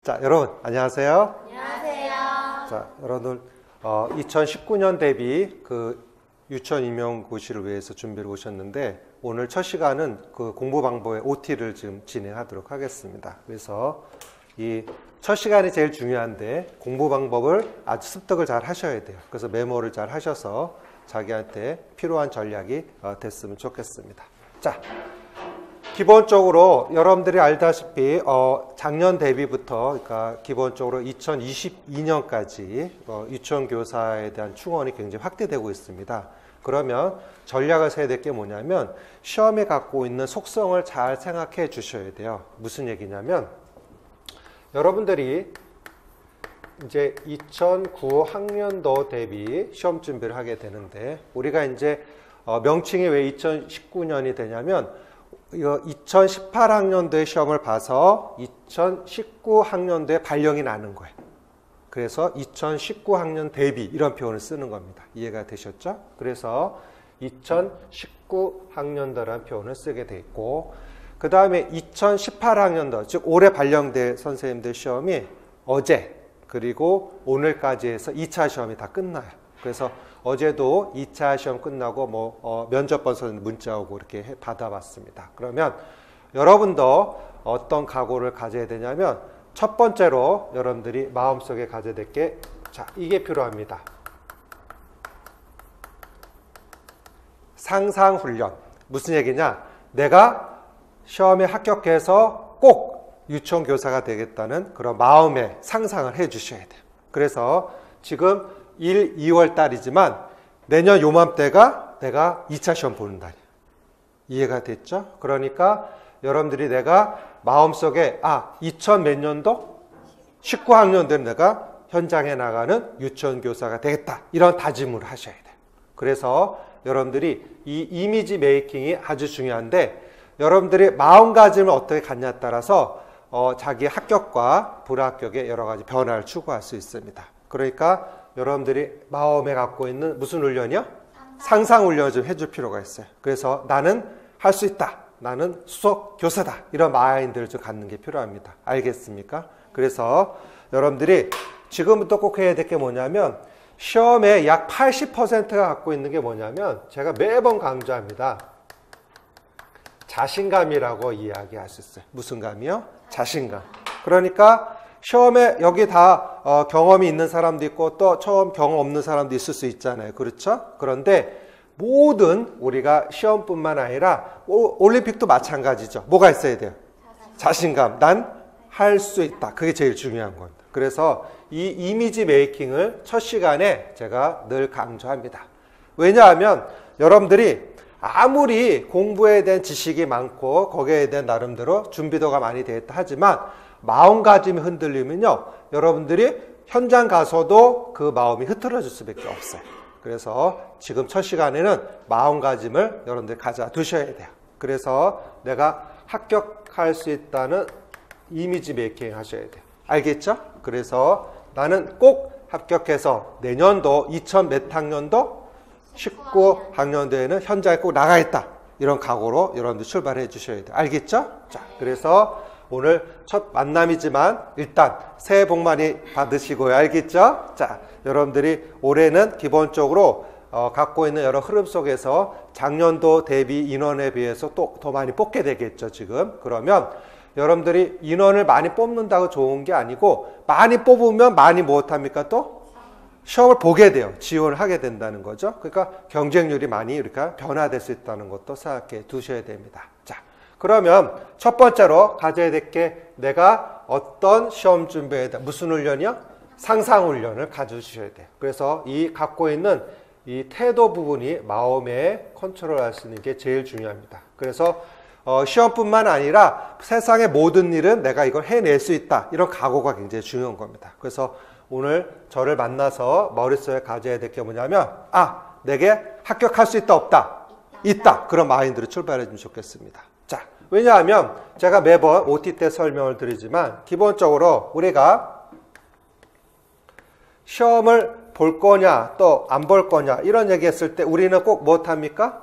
자, 여러분 안녕하세요. 안녕하세요. 자, 여러분 2019년 대비 유치원 임용고시를 위해서 준비를 오셨는데 오늘 첫 시간은 그 공부 방법의 OT를 지금 진행하도록 하겠습니다. 그래서 이 첫 시간이 제일 중요한데 공부 방법을 아주 습득을 잘 하셔야 돼요. 그래서 메모를 잘 하셔서 자기한테 필요한 전략이 됐으면 좋겠습니다. 자, 기본적으로 여러분들이 알다시피 작년 대비부터 그러니까 기본적으로 2022년까지 유치원 교사에 대한 충원이 굉장히 확대되고 있습니다. 그러면 전략을 세야 될 게 뭐냐면 시험에 갖고 있는 속성을 잘 생각해 주셔야 돼요. 무슨 얘기냐면 여러분들이 이제 2009 학년도 대비 시험 준비를 하게 되는데 우리가 이제 명칭이 왜 2019년이 되냐면 2018학년도의 시험을 봐서 2019학년도에 발령이 나는 거예요. 그래서 2019학년 대비 이런 표현을 쓰는 겁니다. 이해가 되셨죠? 그래서 2019학년도라는 표현을 쓰게 돼 있고 그 다음에 2018학년도 즉 올해 발령된 선생님들 시험이 어제 그리고 오늘까지 해서 2차 시험이 다 끝나요. 그래서 어제도 2차 시험 끝나고 면접본 선생님 문자 오고 이렇게 받아봤습니다. 그러면 여러분도 어떤 각오를 가져야 되냐면 첫 번째로 여러분들이 마음속에 가져야 될 게 이게 필요합니다. 상상훈련. 무슨 얘기냐? 내가 시험에 합격해서 꼭 유치원 교사가 되겠다는 그런 마음의 상상을 해 주셔야 돼요. 그래서 지금 2월 달이지만 내년 요맘때가 내가 2차 시험 보는 달이에요. 이해가 됐죠? 그러니까 여러분들이 내가 마음속에 2000 몇 년도? 19학년도에 내가 현장에 나가는 유치원 교사가 되겠다. 이런 다짐을 하셔야 돼요. 그래서 여러분들이 이 이미지 메이킹이 아주 중요한데 여러분들이 마음가짐을 어떻게 갖냐에 따라서 자기 합격과 불합격에 여러 가지 변화를 추구할 수 있습니다. 그러니까 여러분들이 마음에 갖고 있는 무슨 훈련이요? 상상훈련을 좀 해줄 필요가 있어요. 그래서 나는 할 수 있다. 나는 수석 교사다. 이런 마인드를 좀 갖는 게 필요합니다. 알겠습니까? 그래서 여러분들이 지금부터 꼭 해야 될 게 뭐냐면 시험에 약 80%가 갖고 있는 게 뭐냐면 제가 매번 강조합니다. 자신감이라고 이야기할 수 있어요. 무슨 감이요? 자신감. 그러니까 시험에 여기 다 경험이 있는 사람도 있고 또 처음 경험 없는 사람도 있을 수 있잖아요. 그렇죠? 그런데 모든 우리가 시험뿐만 아니라 올림픽도 마찬가지죠. 뭐가 있어야 돼요? 자신감. 난 할 수 있다. 그게 제일 중요한 겁니다. 그래서 이 이미지 메이킹을 첫 시간에 제가 늘 강조합니다. 왜냐하면 여러분들이 아무리 공부에 대한 지식이 많고 거기에 대한 나름대로 준비도가 많이 되어 있다 하지만 마음가짐이 흔들리면요 여러분들이 현장 가서도 그 마음이 흐트러질 수밖에 없어요. 그래서 지금 첫 시간에는 마음가짐을 여러분들이 가져두셔야 돼요. 그래서 내가 합격할 수 있다는 이미지 메이킹 하셔야 돼요. 알겠죠? 그래서 나는 꼭 합격해서 내년도 2000 몇 학년도 19학년도에는 현장에 꼭 나가겠다. 이런 각오로 여러분들 출발해 주셔야 돼요. 알겠죠? 자, 그래서 오늘 첫 만남이지만 일단 새해 복 많이 받으시고요. 알겠죠? 자, 여러분들이 올해는 기본적으로 갖고 있는 여러 흐름 속에서 작년도 대비 인원에 비해서 또 더 많이 뽑게 되겠죠, 지금. 그러면 여러분들이 인원을 많이 뽑는다고 좋은 게 아니고 많이 뽑으면 많이 못합니까 또? 시험을 보게 돼요. 지원을 하게 된다는 거죠. 그러니까 경쟁률이 많이 이렇게 변화될 수 있다는 것도 생각해 두셔야 됩니다. 자, 그러면 첫 번째로 가져야 될 게 내가 어떤 시험 준비에 대한 무슨 훈련이요? 상상훈련을 가져주셔야 돼요. 그래서 이 갖고 있는 이 태도 부분이 마음에 컨트롤할 수 있는 게 제일 중요합니다. 그래서 시험뿐만 아니라 세상의 모든 일은 내가 이걸 해낼 수 있다. 이런 각오가 굉장히 중요한 겁니다. 그래서 오늘 저를 만나서 머릿속에 가져야 될 게 뭐냐면 내게 합격할 수 있다 없다? 있다. 그런 마인드로 출발해 주면 좋겠습니다. 자, 왜냐하면 제가 매번 OT 때 설명을 드리지만 기본적으로 우리가 시험을 볼 거냐 또 안 볼 거냐 이런 얘기했을 때 우리는 꼭 무엇합니까?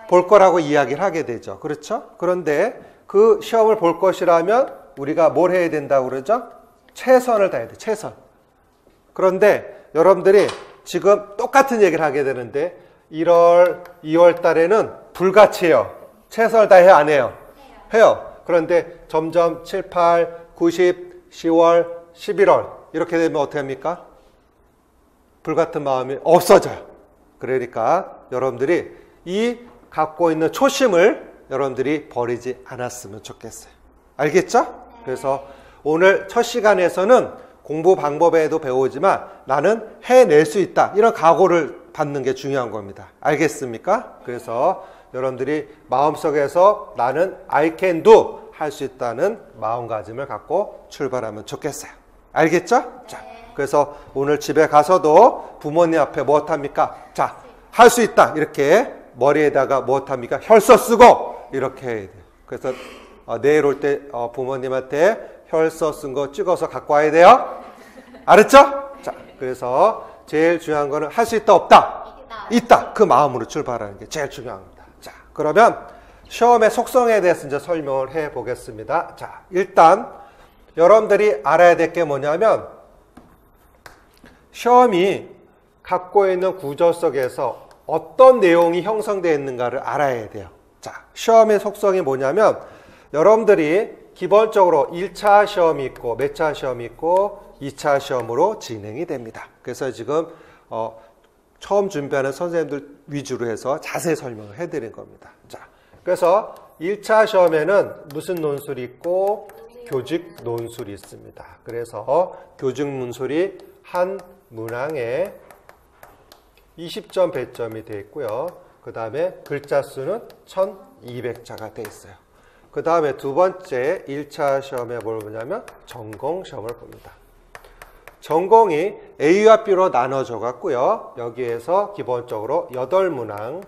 볼 거라고 이야기를 하게 되죠. 그렇죠? 그런데 그 시험을 볼 것이라면 우리가 뭘 해야 된다고 그러죠? 최선을 다해야 돼. 최선. 그런데 여러분들이 지금 똑같은 얘기를 하게 되는데 1월, 2월 달에는 불같이 해요. 최선을 다해야 안 해요? 해요. 그런데 점점 7, 8, 9, 10, 10월, 11월 이렇게 되면 어떻게 합니까? 불같은 마음이 없어져요. 그러니까 여러분들이 이 갖고 있는 초심을 여러분들이 버리지 않았으면 좋겠어요. 알겠죠? 그래서 오늘 첫 시간에서는 공부 방법에도 배우지만 나는 해낼 수 있다. 이런 각오를 받는 게 중요한 겁니다. 알겠습니까? 그래서 여러분들이 마음속에서 나는 I can do 할 수 있다는 마음가짐을 갖고 출발하면 좋겠어요. 알겠죠? 자, 그래서 오늘 집에 가서도 부모님 앞에 무엇합니까? 자, 할 수 있다. 이렇게 머리에다가 무엇합니까? 혈서 쓰고 이렇게 해야 돼요. 그래서 내일 올 때 부모님한테 혈서 쓴 거 찍어서 갖고 와야 돼요. 알았죠? 자, 그래서 제일 중요한 거는 할 수 있다 없다? 있다. 그 마음으로 출발하는 게 제일 중요합니다. 자, 그러면 시험의 속성에 대해서 이제 설명을 해 보겠습니다. 자, 일단 여러분들이 알아야 될 게 뭐냐면 시험이 갖고 있는 구조 속에서 어떤 내용이 형성되어 있는가를 알아야 돼요. 자, 시험의 속성이 뭐냐면 여러분들이 기본적으로 1차 시험이 있고 몇 차 시험이 있고 2차 시험으로 진행이 됩니다. 그래서 지금 처음 준비하는 선생님들 위주로 해서 자세히 설명을 해드린 겁니다. 자, 그래서 1차 시험에는 무슨 논술이 있고 교직 논술이 있습니다. 그래서 교직 논술이 한 문항에 20점 배점이 되어 있고요. 그 다음에 글자 수는 1200자가 되어 있어요. 그 다음에 두 번째 1차 시험에 뭘 보냐면 전공 시험을 봅니다. 전공이 A와 B로 나눠져 갔고요. 여기에서 기본적으로 8문항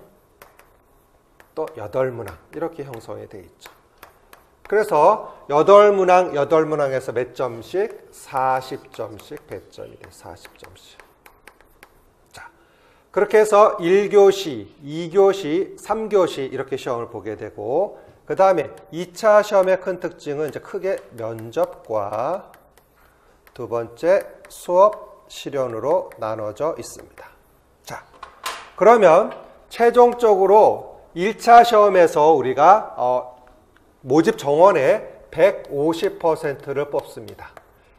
또 8문항 이렇게 형성이 되어 있죠. 그래서 8문항에서 몇 점씩? 40점씩 배점이 돼요. 40점씩. 자, 그렇게 해서 1교시, 2교시, 3교시 이렇게 시험을 보게 되고 그 다음에 2차 시험의 큰 특징은 이제 크게 면접과 두 번째 수업 실연으로 나눠져 있습니다. 자, 그러면 최종적으로 1차 시험에서 우리가 모집 정원의 150%를 뽑습니다.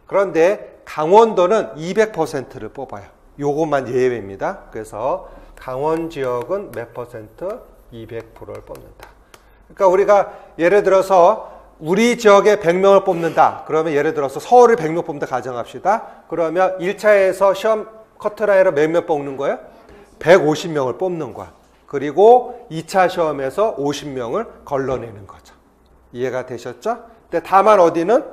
그런데 강원도는 200%를 뽑아요. 요것만 예외입니다. 그래서 강원 지역은 몇 퍼센트? 200%를 뽑는다. 그러니까 우리가 예를 들어서 우리 지역에 100명을 뽑는다. 그러면 예를 들어서 서울을 100명 뽑는다 가정합시다. 그러면 1차에서 시험 커트라인으로 몇 명 뽑는 거예요? 150명을 뽑는 거야. 그리고 2차 시험에서 50명을 걸러내는 거죠. 이해가 되셨죠? 근데 다만 어디는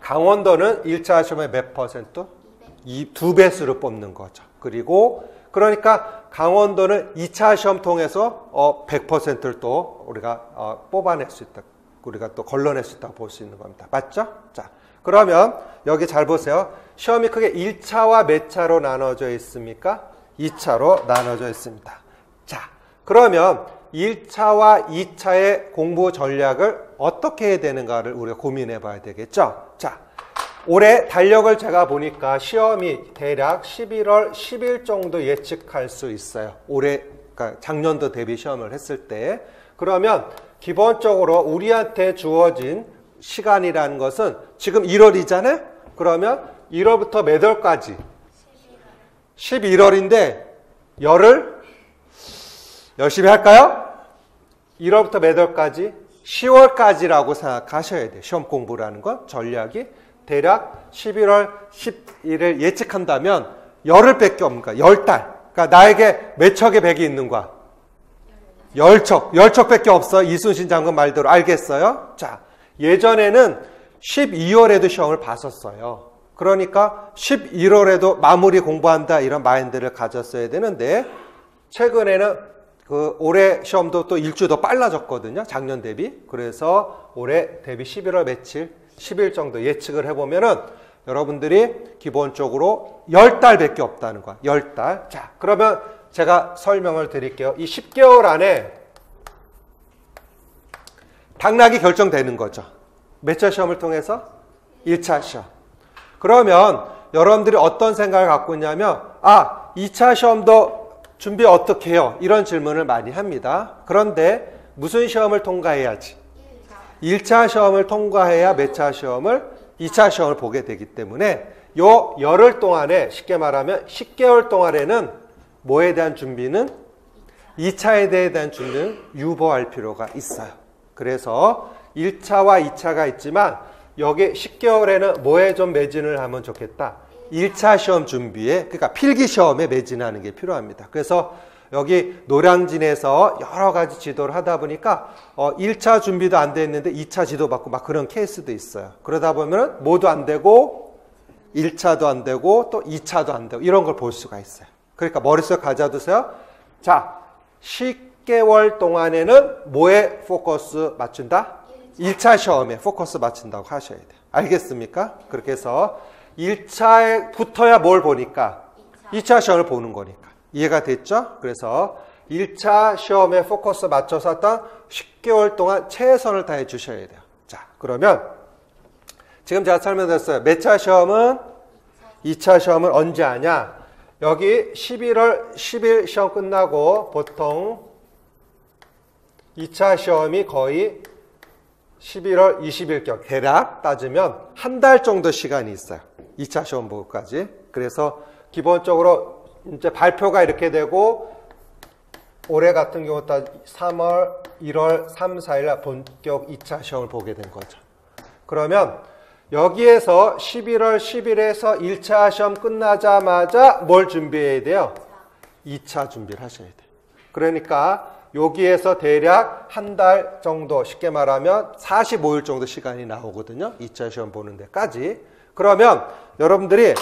강원도는 1차 시험에 몇 퍼센트? 2배수를 뽑는 거죠. 그리고 그러니까 강원도는 2차 시험 통해서 100%를 또 우리가 뽑아낼 수 있다. 우리가 또 걸러낼 수 있다고 볼 수 있는 겁니다. 맞죠? 자, 그러면 여기 잘 보세요. 시험이 크게 1차와 몇 차로 나눠져 있습니까? 2차로 나눠져 있습니다. 자, 그러면 1차와 2차의 공부 전략을 어떻게 해야 되는가를 우리가 고민해 봐야 되겠죠? 자, 올해 달력을 제가 보니까 시험이 대략 11월 10일 정도 예측할 수 있어요. 올해, 그러니까 작년도 대비 시험을 했을 때. 그러면 기본적으로 우리한테 주어진 시간이라는 것은 지금 1월이잖아요? 그러면 1월부터 몇 월까지? 11월인데 열을 열심히 할까요? 1월부터 몇 월까지? 10월까지라고 생각하셔야 돼요. 시험 공부라는 건 전략이 대략 11월 11일 예측한다면 열흘 밖에 없는가? 10달. 그러니까 나에게 몇 척의 백이 있는 거야? 10척. 10척밖에 없어. 이순신 장군 말대로. 알겠어요? 자, 예전에는 12월에도 시험을 봤었어요. 그러니까 11월에도 마무리 공부한다 이런 마인드를 가졌어야 되는데 최근에는 올해 시험도 또 일주일 더 빨라졌거든요. 작년 대비. 그래서 올해 대비 11월 며칠, 10일 정도 예측을 해보면은 여러분들이 기본적으로 10달밖에 없다는 거야. 10달. 자, 그러면 제가 설명을 드릴게요. 이 10개월 안에 당락이 결정되는 거죠. 몇 차 시험을 통해서? 1차 시험. 그러면 여러분들이 어떤 생각을 갖고 있냐면 2차 시험도 준비 어떻게 해요? 이런 질문을 많이 합니다. 그런데 무슨 시험을 통과해야지? 1차 시험을 통과해야 몇 차 시험을? 2차 시험을 보게 되기 때문에 요 열흘 동안에 쉽게 말하면 10개월 동안에는 뭐에 대한 준비는? 2차에 대한 준비는 유보할 필요가 있어요. 그래서 1차와 2차가 있지만 여기 10개월에는 뭐에 좀 매진을 하면 좋겠다? 1차 시험 준비에, 그러니까 필기 시험에 매진하는 게 필요합니다. 그래서 여기 노량진에서 여러 가지 지도를 하다 보니까 1차 준비도 안 돼 있는데 2차 지도 받고 막 그런 케이스도 있어요. 그러다 보면 모두 안 되고 1차도 안 되고 또 2차도 안 되고 이런 걸 볼 수가 있어요. 그러니까 머릿속에 가져두세요. 자, 10개월 동안에는 뭐에 포커스 맞춘다? 1차 시험에 포커스 맞춘다고 하셔야 돼요. 알겠습니까? 그렇게 해서 1차에 붙어야 뭘 보니까? 2차 시험을 보는 거니까. 이해가 됐죠? 그래서 1차 시험에 포커스 맞춰서 어떤 10개월 동안 최선을 다해 주셔야 돼요. 자, 그러면 지금 제가 설명드렸어요. 몇 차 시험은? 2차 시험은 언제 하냐? 여기 11월 10일 시험 끝나고 보통 2차 시험이 거의 11월 20일경 대략 따지면 한 달 정도 시간이 있어요. 2차 시험 보고까지. 그래서 기본적으로 이제 발표가 이렇게 되고 올해 같은 경우 3월, 1월, 3, 4일 본격 2차 시험을 보게 된 거죠. 그러면 여기에서 11월 10일에서 1차 시험 끝나자마자 뭘 준비해야 돼요? 2차 준비를 하셔야 돼요. 그러니까 여기에서 대략 한 달 정도, 쉽게 말하면 45일 정도 시간이 나오거든요. 2차 시험 보는 데까지. 그러면 여러분들이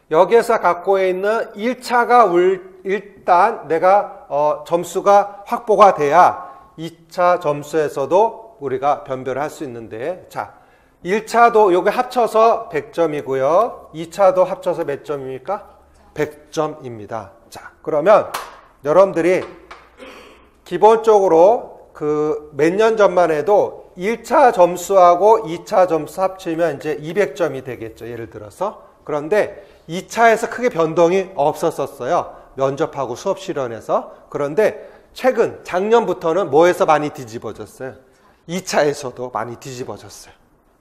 여기에서 갖고 있는 1차가 일단 내가 점수가 확보가 돼야 2차 점수에서도 우리가 변별을 할 수 있는데, 자, 1차도 요게 합쳐서 100점이고요. 2차도 합쳐서 몇 점입니까? 100점입니다. 자, 그러면 여러분들이 기본적으로 그 몇 년 전만 해도 1차 점수하고 2차 점수 합치면 이제 200점이 되겠죠. 예를 들어서. 그런데 2차에서 크게 변동이 없었었어요. 면접하고 수업 실현에서. 그런데 최근 작년부터는 뭐에서 많이 뒤집어졌어요? 2차에서도 많이 뒤집어졌어요.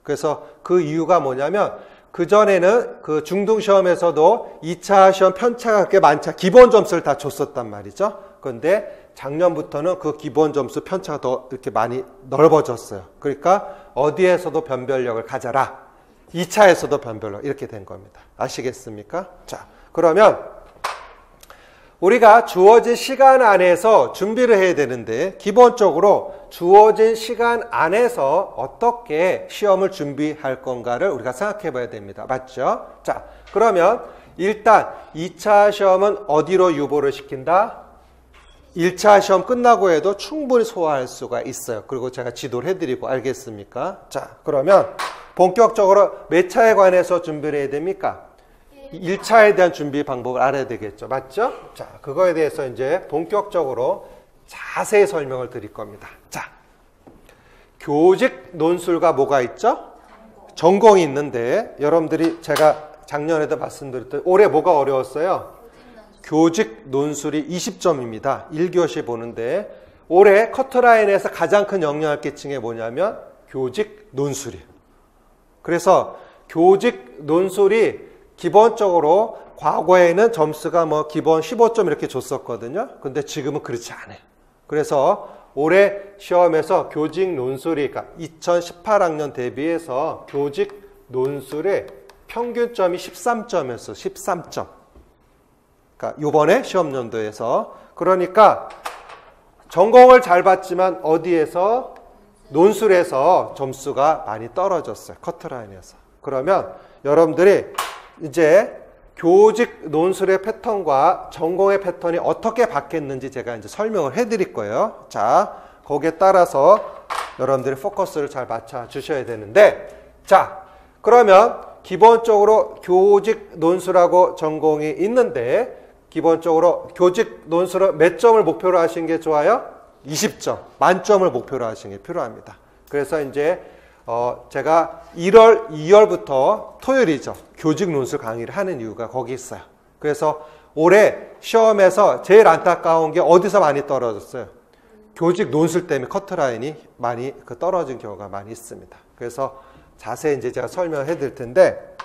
그래서 그 이유가 뭐냐면 그전에는 그 중등시험에서도 2차 시험 편차가 그렇게 많지 않고 기본 점수를 다 줬었단 말이죠. 그런데 작년부터는 그 기본 점수 편차가 더 이렇게 많이 넓어졌어요. 그러니까 어디에서도 변별력을 가져라. 2차에서도 변별력 이렇게 된 겁니다. 아시겠습니까? 자, 그러면 우리가 주어진 시간 안에서 준비를 해야 되는데 기본적으로 주어진 시간 안에서 어떻게 시험을 준비할 건가를 우리가 생각해 봐야 됩니다. 맞죠? 자, 그러면 일단 2차 시험은 어디로 유보를 시킨다? 1차 시험 끝나고 해도 충분히 소화할 수가 있어요. 그리고 제가 지도를 해드리고 알겠습니까? 자, 그러면 본격적으로 몇 차에 관해서 준비를 해야 됩니까? 1차에 대한 준비 방법을 알아야 되겠죠. 맞죠? 자, 그거에 대해서 이제 본격적으로 자세히 설명을 드릴 겁니다. 자, 교직 논술과 뭐가 있죠? 전공이 있는데 여러분들이 제가 작년에도 말씀드렸던 올해 뭐가 어려웠어요? 교직 논술이 20점입니다. 1교시 보는데 올해 커트라인에서 가장 큰 영향을 끼친 게 뭐냐면 교직 논술이에요. 그래서 교직 논술이 기본적으로 과거에는 점수가 뭐 기본 15점 이렇게 줬었거든요. 근데 지금은 그렇지 않아요. 그래서 올해 시험에서 교직 논술이, 그러니까 2018학년 대비해서 교직 논술의 평균점이 13점이었어요. 13점. 그러니까 요번에 시험 연도에서. 그러니까 전공을 잘 봤지만 어디에서? 논술에서 점수가 많이 떨어졌어요. 커트라인에서. 그러면 여러분들이 이제 교직 논술의 패턴과 전공의 패턴이 어떻게 바뀌었는지 제가 이제 설명을 해드릴 거예요. 자, 거기에 따라서 여러분들이 포커스를 잘 맞춰 주셔야 되는데, 자, 그러면 기본적으로 교직 논술하고 전공이 있는데, 기본적으로 교직 논술은 몇 점을 목표로 하시는 게 좋아요? 20점, 만점을 목표로 하시는 게 필요합니다. 그래서 이제 제가 1월, 2월부터 토요일이죠. 교직 논술 강의를 하는 이유가 거기 있어요. 그래서 올해 시험에서 제일 안타까운 게 어디서 많이 떨어졌어요? 교직 논술 때문에 커트라인이 많이 떨어진 경우가 많이 있습니다. 그래서 자세히 이제 제가 설명해 드릴 텐데,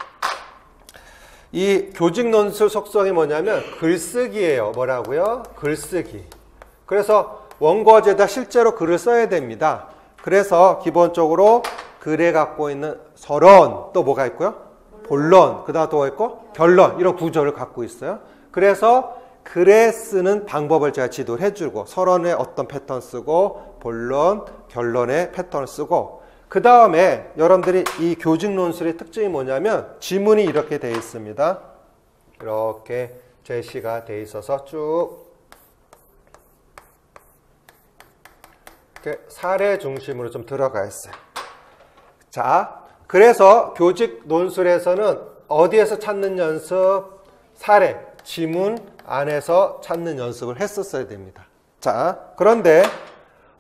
이 교직 논술 속성이 뭐냐면 글쓰기예요. 뭐라고요? 글쓰기. 그래서 원고지에다 실제로 글을 써야 됩니다. 그래서 기본적으로 글에 갖고 있는 서론, 또 뭐가 있고요? 본론, 그 다음 또 뭐 있고? 결론, 이런 구조를 갖고 있어요. 그래서 글에 쓰는 방법을 제가 지도를 해주고, 서론에 어떤 패턴 쓰고, 본론, 결론에 패턴을 쓰고, 그 다음에 여러분들이 이 교직 논술의 특징이 뭐냐면 지문이 이렇게 되어 있습니다. 이렇게 제시가 되어 있어서 쭉 이렇게 사례 중심으로 좀 들어가 있어요. 자, 그래서 교직 논술에서는 어디에서 찾는 연습? 사례, 지문 안에서 찾는 연습을 했었어야 됩니다. 자, 그런데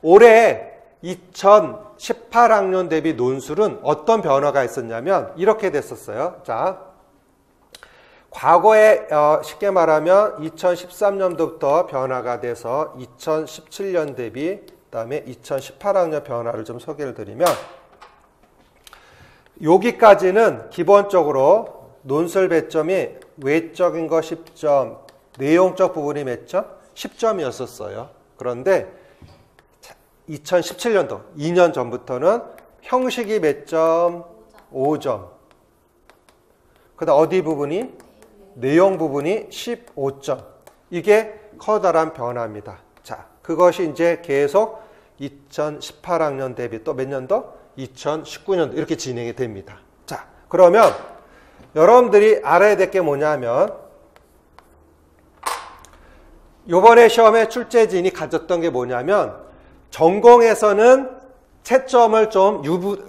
올해 2018학년 대비 논술은 어떤 변화가 있었냐면 이렇게 됐었어요. 자, 과거에 쉽게 말하면 2013년도부터 변화가 돼서 2017년 대비, 그다음에 2018학년 변화를 좀 소개를 드리면, 여기까지는 기본적으로 논술 배점이 외적인 거 10점, 내용적 부분이 몇 점? 10점이었었어요. 그런데 2017년도, 2년 전부터는 형식이 몇 점? 5점. 그 다음 어디 부분이? 내용 부분이 15점. 이게 커다란 변화입니다. 자, 그것이 이제 계속 2018학년 대비 또 몇 년도? 2019년도 이렇게 진행이 됩니다. 자, 그러면 여러분들이 알아야 될 게 뭐냐면, 요번에 시험에 출제진이 가졌던 게 뭐냐면, 전공에서는 채점을 좀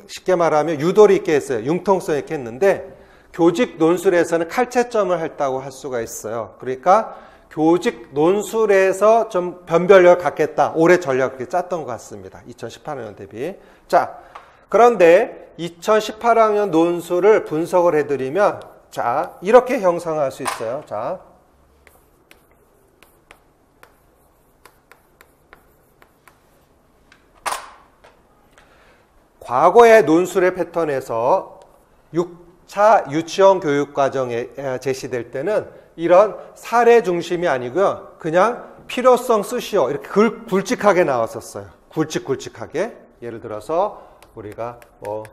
쉽게 말하면 유도리 있게 했어요. 융통성 있게 했는데, 교직 논술에서는 칼채점을 했다고 할 수가 있어요. 그러니까 교직 논술에서 좀 변별력을 갖겠다. 올해 전략을 그렇게 짰던 것 같습니다. 2018학년 대비. 자, 그런데 2018학년 논술을 분석을 해드리면, 자, 이렇게 형성할 수 있어요. 자, 과거의 논술의 패턴에서 6차 유치원 교육 과정에 제시될 때는 이런 사례 중심이 아니고요. 그냥 필요성 쓰시오. 이렇게 굵직하게 나왔었어요. 굵직굵직하게. 예를 들어서 우리가 뭐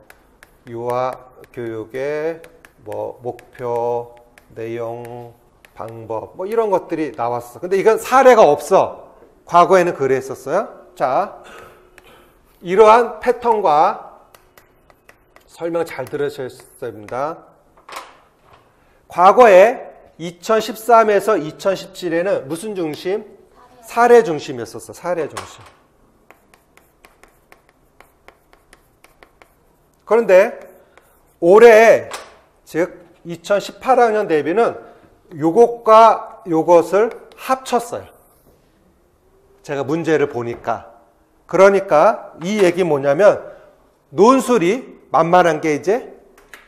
유아 교육의 뭐 목표, 내용, 방법 뭐 이런 것들이 나왔어. 근데 이건 사례가 없어. 과거에는 그랬었어요. 자, 이러한 패턴과 설명 잘 들으셔야 됩니다. 과거에 2013에서 2017에는 무슨 중심? 사례 중심이었었어. 사례 중심. 그런데 올해, 즉 2018학년 대비는 요것과 요것을 합쳤어요. 제가 문제를 보니까. 그러니까 이 얘기 뭐냐면 논술이 만만한 게 이제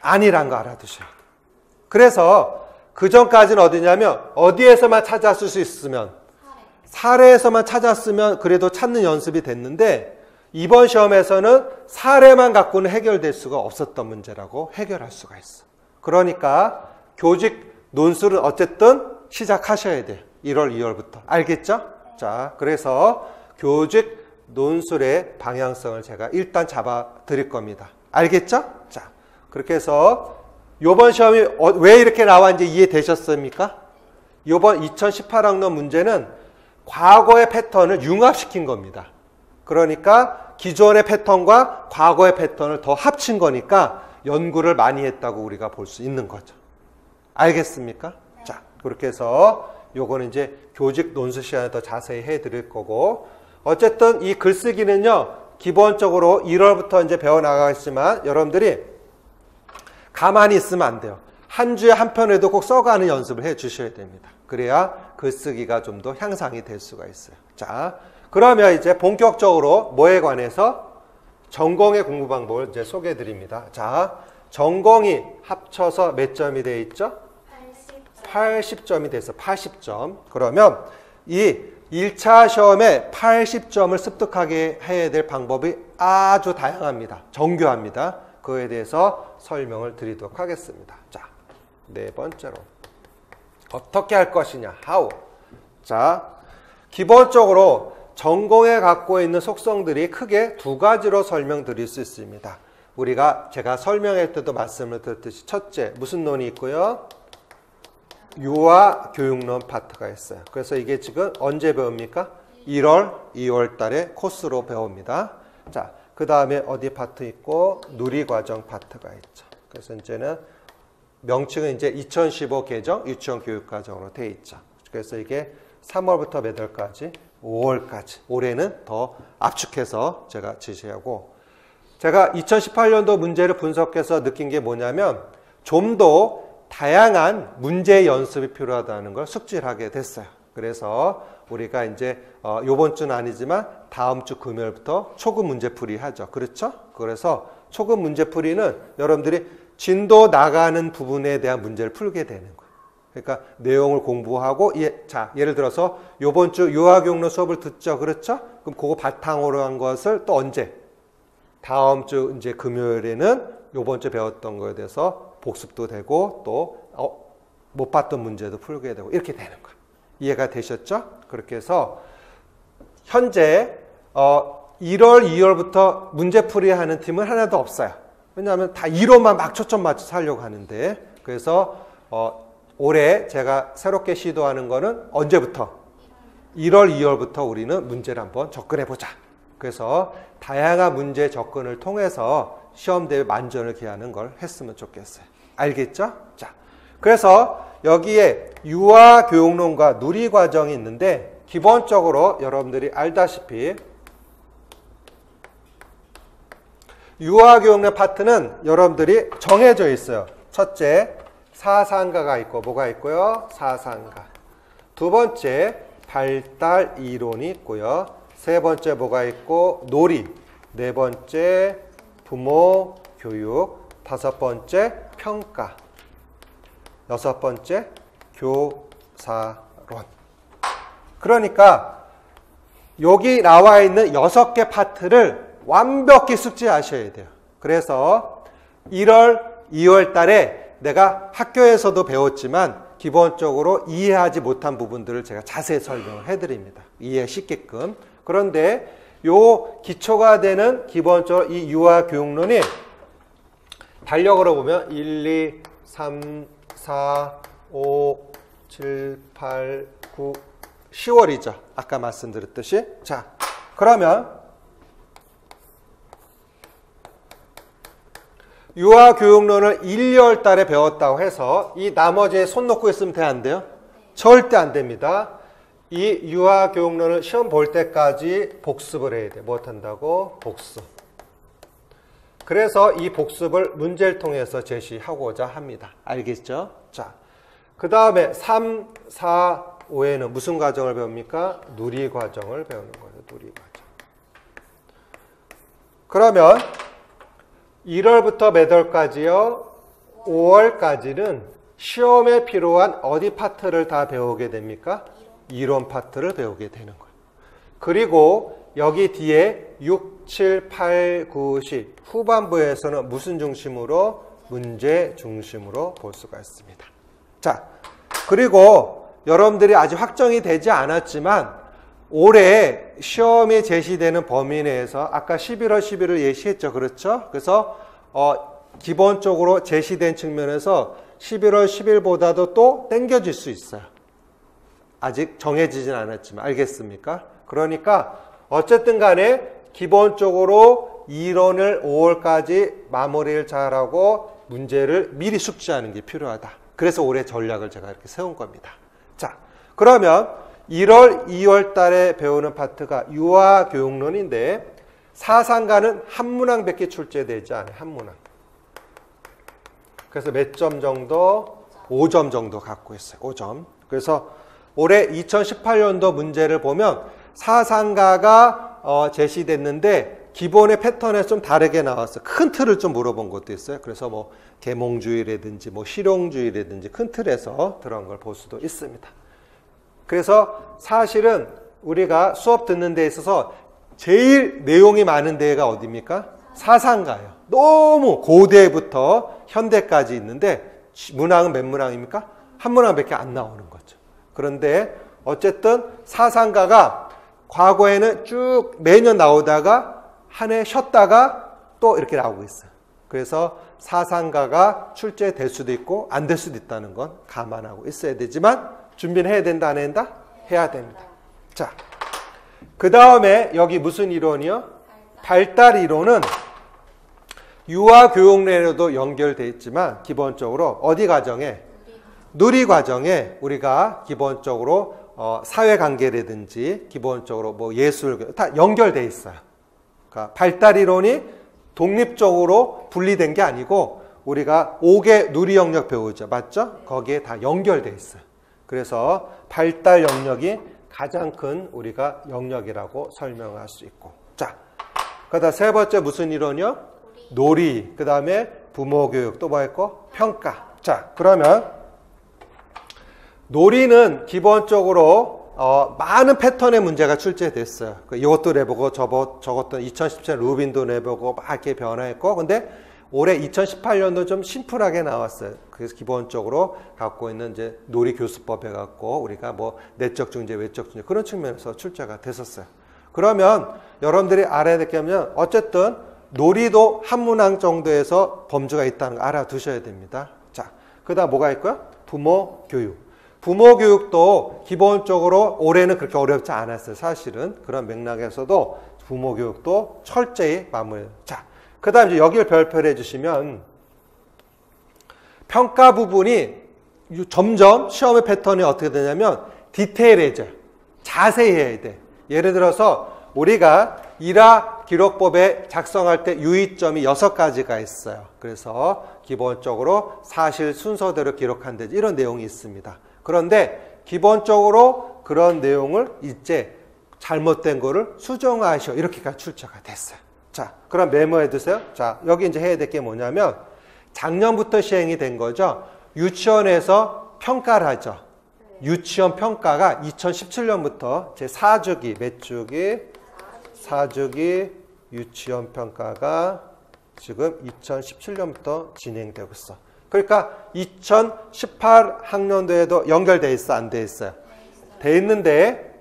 아니란 거 알아두셔야 돼요. 그래서 그 전까지는 어디냐면 어디에서만 찾았을 수 있으면 사례에서만 찾았으면 그래도 찾는 연습이 됐는데, 이번 시험에서는 사례만 갖고는 해결될 수가 없었던 문제라고 해결할 수가 있어. 그러니까 교직 논술은 어쨌든 시작하셔야 돼요. 1월, 2월부터. 알겠죠? 자, 그래서 교직 논술의 방향성을 제가 일단 잡아 드릴 겁니다. 알겠죠? 자, 그렇게 해서 요번 시험이 왜 이렇게 나왔는지 이해되셨습니까? 요번 2018학년 문제는 과거의 패턴을 융합시킨 겁니다. 그러니까 기존의 패턴과 과거의 패턴을 더 합친 거니까 연구를 많이 했다고 우리가 볼 수 있는 거죠. 알겠습니까? 네. 자, 그렇게 해서 요거는 이제 교직 논술 시간에 더 자세히 해드릴 거고, 어쨌든 이 글쓰기는요, 기본적으로 1월부터 이제 배워나가겠지만 여러분들이 가만히 있으면 안 돼요. 한 주에 한 편에도 꼭 써가는 연습을 해 주셔야 됩니다. 그래야 글쓰기가 좀 더 향상이 될 수가 있어요. 자, 그러면 이제 본격적으로 뭐에 관해서? 전공의 공부 방법을 이제 소개해 드립니다. 자, 전공이 합쳐서 몇 점이 돼 있죠? 80점이 돼서 80점. 그러면 이 1차 시험에 80점을 습득하게 해야 될 방법이 아주 다양합니다. 정교합니다. 그거에 대해서 설명을 드리도록 하겠습니다. 자, 네 번째로 어떻게 할 것이냐? How? 자, 기본적으로 전공에 갖고 있는 속성들이 크게 두 가지로 설명드릴 수 있습니다. 제가 설명할 때도 말씀을 드렸듯이 첫째, 무슨 논이 있고요? 유아 교육론 파트가 있어요. 그래서 이게 지금 언제 배웁니까? 1월, 2월 달에 코스로 배웁니다. 자, 그 다음에 어디 파트 있고? 누리과정 파트가 있죠. 그래서 이제는 명칭은 이제 2015 개정 유치원 교육과정으로 돼 있죠. 그래서 이게 3월부터 몇 월까지? 5월까지. 올해는 더 압축해서 제가 지시하고, 제가 2018년도 문제를 분석해서 느낀 게 뭐냐면 좀 더 다양한 문제 연습이 필요하다는 걸 숙지를 하게 됐어요. 그래서 우리가 이제 요번 주는 아니지만 다음 주 금요일부터 초급 문제풀이 하죠. 그렇죠? 그래서 초급 문제풀이는 여러분들이 진도 나가는 부분에 대한 문제를 풀게 되는 거예요. 그러니까 내용을 공부하고, 예를 들어서 요번 주 유아교육론 수업을 듣죠. 그렇죠? 그럼 그거 바탕으로 한 것을 또 언제? 다음 주 이제 금요일에는 요번 주 배웠던 거에 대해서 복습도 되고 또 못 봤던 문제도 풀게 되고 이렇게 되는 거예요. 이해가 되셨죠? 그렇게 해서 현재 1월, 2월부터 문제풀이 하는 팀은 하나도 없어요. 왜냐하면 다 1호만 막 초점 맞춰서 하려고 하는데, 그래서 올해 제가 새롭게 시도하는 거는 언제부터? 1월, 2월부터 우리는 문제를 한번 접근해 보자. 그래서 다양한 문제 접근을 통해서 시험 대회 만전을 기하는 걸 했으면 좋겠어요. 알겠죠? 자, 그래서 여기에 유아교육론과 누리과정이 있는데, 기본적으로 여러분들이 알다시피 유아교육론 파트는 여러분들이 정해져 있어요. 첫째, 사상가가 있고, 뭐가 있고요? 사상가. 두 번째, 발달 이론이 있고요. 세 번째 뭐가 있고? 놀이. 네 번째, 부모 교육. 다섯 번째, 평가. 여섯 번째, 교사론. 그러니까 여기 나와 있는 6개 파트를 완벽히 숙지하셔야 돼요. 그래서 1월, 2월 달에 내가 학교에서도 배웠지만 기본적으로 이해하지 못한 부분들을 제가 자세히 설명을 해드립니다. 이해 쉽게끔. 그런데 요 기초가 되는 기본적으로 이 유아교육론이 달력으로 보면 1, 2, 3, 4, 5, 7, 8, 9, 10월이죠. 아까 말씀드렸듯이. 자, 그러면 유아교육론을 1, 2월 달에 배웠다고 해서 이 나머지에 손 놓고 있으면 돼, 안 돼요? 절대 안 됩니다. 이 유아교육론을 시험 볼 때까지 복습을 해야 돼. 뭐 한다고? 복습. 그래서 이 복습을 문제를 통해서 제시하고자 합니다. 알겠죠? 자, 그 다음에 3, 4, 5에는 무슨 과정을 배웁니까? 누리과정을 배우는 거예요. 누리과정. 그러면 1월부터 몇 월까지요? 5월까지는 시험에 필요한 어디 파트를 다 배우게 됩니까? 이론 파트를 배우게 되는 거예요. 그리고 여기 뒤에 6, 7, 8, 9, 10 후반부에서는 무슨 중심으로? 문제 중심으로 볼 수가 있습니다. 자, 그리고 여러분들이 아직 확정이 되지 않았지만 올해 시험에 제시되는 범위 내에서 아까 11월 11일 예시했죠. 그렇죠? 그래서 기본적으로 제시된 측면에서 11월 10일보다도 또 당겨질 수 있어요. 아직 정해지진 않았지만. 알겠습니까? 그러니까 어쨌든 간에 기본적으로 이론을 5월까지 마무리를 잘하고 문제를 미리 숙지하는 게 필요하다. 그래서 올해 전략을 제가 이렇게 세운 겁니다. 자, 그러면 1월, 2월 달에 배우는 파트가 유아교육론인데 사상가는 한 문항밖에 출제되지 않아요. 한 문항. 그래서 몇 점 정도? 5점 정도 갖고 있어요. 5점. 그래서 올해 2018년도 문제를 보면 사상가가 제시됐는데 기본의 패턴에서 좀 다르게 나왔어요. 큰 틀을 좀 물어본 것도 있어요. 그래서 뭐 계몽주의라든지 뭐 실용주의라든지 큰 틀에서 들어간 걸 볼 수도 있습니다. 그래서 사실은 우리가 수업 듣는 데 있어서 제일 내용이 많은 데가 어디입니까? 사상가예요. 너무 고대부터 현대까지 있는데 문항은 몇 문항입니까? 한 문항밖에 안 나오는 거죠. 그런데 어쨌든 사상가가 과거에는 쭉 매년 나오다가 한 해 쉬었다가 또 이렇게 나오고 있어요. 그래서 사상가가 출제될 수도 있고 안 될 수도 있다는 건 감안하고 있어야 되지만 준비는 해야 된다, 안 해야 된다? 해야 됩니다. 자, 그 다음에 여기 무슨 이론이요? 발달 이론은 유아교육론에도 연결되어 있지만 기본적으로 어디 과정에? 누리 과정에 우리가 기본적으로 사회관계라든지 기본적으로 뭐 예술 다 연결되어 있어요. 그러니까 발달 이론이 독립적으로 분리된 게 아니고 우리가 5개 누리 영역 배우죠. 맞죠? 거기에 다 연결되어 있어요. 그래서 발달 영역이 가장 큰 우리가 영역이라고 설명할 수 있고. 자, 그다음 세 번째 무슨 이론이요? 놀이. 그 다음에 부모교육. 또 뭐 있고? 평가. 자, 그러면 놀이는 기본적으로 많은 패턴의 문제가 출제됐어요. 이것도 내보고 저것도 2017년 루빈도 내보고 막 이렇게 변화했고, 근데 올해 2018년도 좀 심플하게 나왔어요. 그래서 기본적으로 갖고 있는 이제 놀이 교수법에 갖고 우리가 뭐 내적 중재, 외적 중재 그런 측면에서 출제가 됐었어요. 그러면 여러분들이 알아야 될 게 뭐냐면 어쨌든 놀이도 한 문항 정도에서 범주가 있다는 거 알아두셔야 됩니다. 자, 그 다음 뭐가 있고요? 부모 교육. 부모 교육도 기본적으로 올해는 그렇게 어렵지 않았어요. 사실은 그런 맥락에서도 부모 교육도 철저히 마무리. 자, 그 다음 이제 여기를 별표를 해주시면 평가 부분이 점점 시험의 패턴이 어떻게 되냐면 디테일해져요. 자세히 해야 돼. 예를 들어서 우리가 일화 기록법에 작성할 때 유의점이 6가지가 있어요. 그래서 기본적으로 사실 순서대로 기록한다 이런 내용이 있습니다. 그런데 기본적으로 그런 내용을 이제 잘못된 거를 수정하셔 이렇게까지 출제가 됐어요. 자, 그럼 메모해 두세요. 자, 여기 이제 해야 될 게 뭐냐면 작년부터 시행이 된 거죠. 유치원에서 평가를 하죠. 유치원 평가가 2017년부터 제 4주기, 몇 주기? 4주기 유치원 평가가 지금 2017년부터 진행되고 있어. 그러니까 2018 학년도에도 연결돼 있어, 안 돼 있어요? 돼 있는데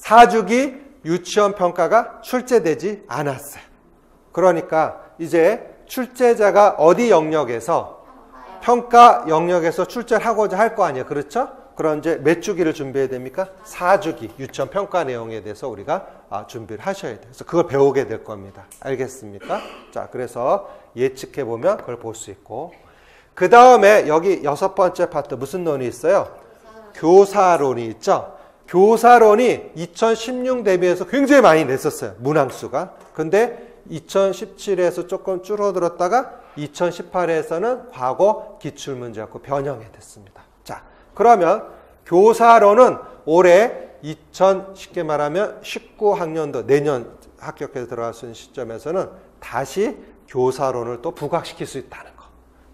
4주기 유치원 평가가 출제되지 않았어요. 그러니까 이제 출제자가 어디 영역에서 평가 영역에서 출제를 하고자 할 거 아니에요. 그렇죠? 그럼 이제 몇 주기를 준비해야 됩니까? 4주기 유치원 평가 내용에 대해서 우리가 준비를 하셔야 돼요. 그래서 그걸 배우게 될 겁니다. 알겠습니까? 자, 그래서 예측해 보면 그걸 볼 수 있고, 그 다음에 여기 6번째 파트 무슨 논이 있어요? 교사론이 있죠. 교사론이 2016 대비해서 굉장히 많이 냈었어요. 문항수가. 근데 2017에서 조금 줄어들었다가 2018에서는 과거 기출문제 갖고 변형이 됐습니다. 자, 그러면 교사론은 올해 쉽게 말하면 19학년도 내년 합격해서 들어갈 수 있는 시점에서는 다시 교사론을 또 부각시킬 수 있다는 거.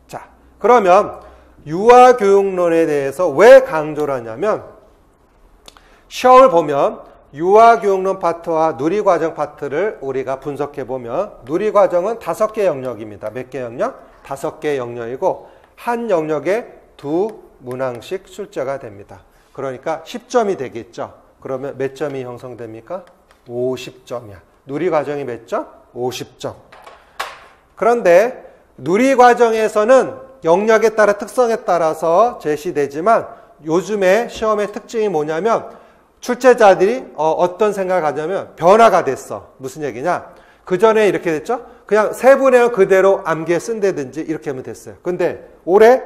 자, 그러면 유아교육론에 대해서 왜 강조를 하냐면 시험을 보면 유아교육론 파트와 누리과정 파트를 우리가 분석해보면 누리과정은 5개 영역입니다. 몇 개 영역? 5개 영역이고 한 영역에 2문항씩 출제가 됩니다. 그러니까 10점이 되겠죠. 그러면 몇 점이 형성됩니까? 50점이야. 누리과정이 몇 점? 50점. 그런데 누리과정에서는 영역에 따라 특성에 따라서 제시되지만 요즘에 시험의 특징이 뭐냐면 출제자들이 어떤 생각을 가냐면 변화가 됐어. 무슨 얘기냐? 그 전에 이렇게 됐죠? 그냥 세분의 그대로 암기에 쓴다든지 이렇게 하면 됐어요. 근데 올해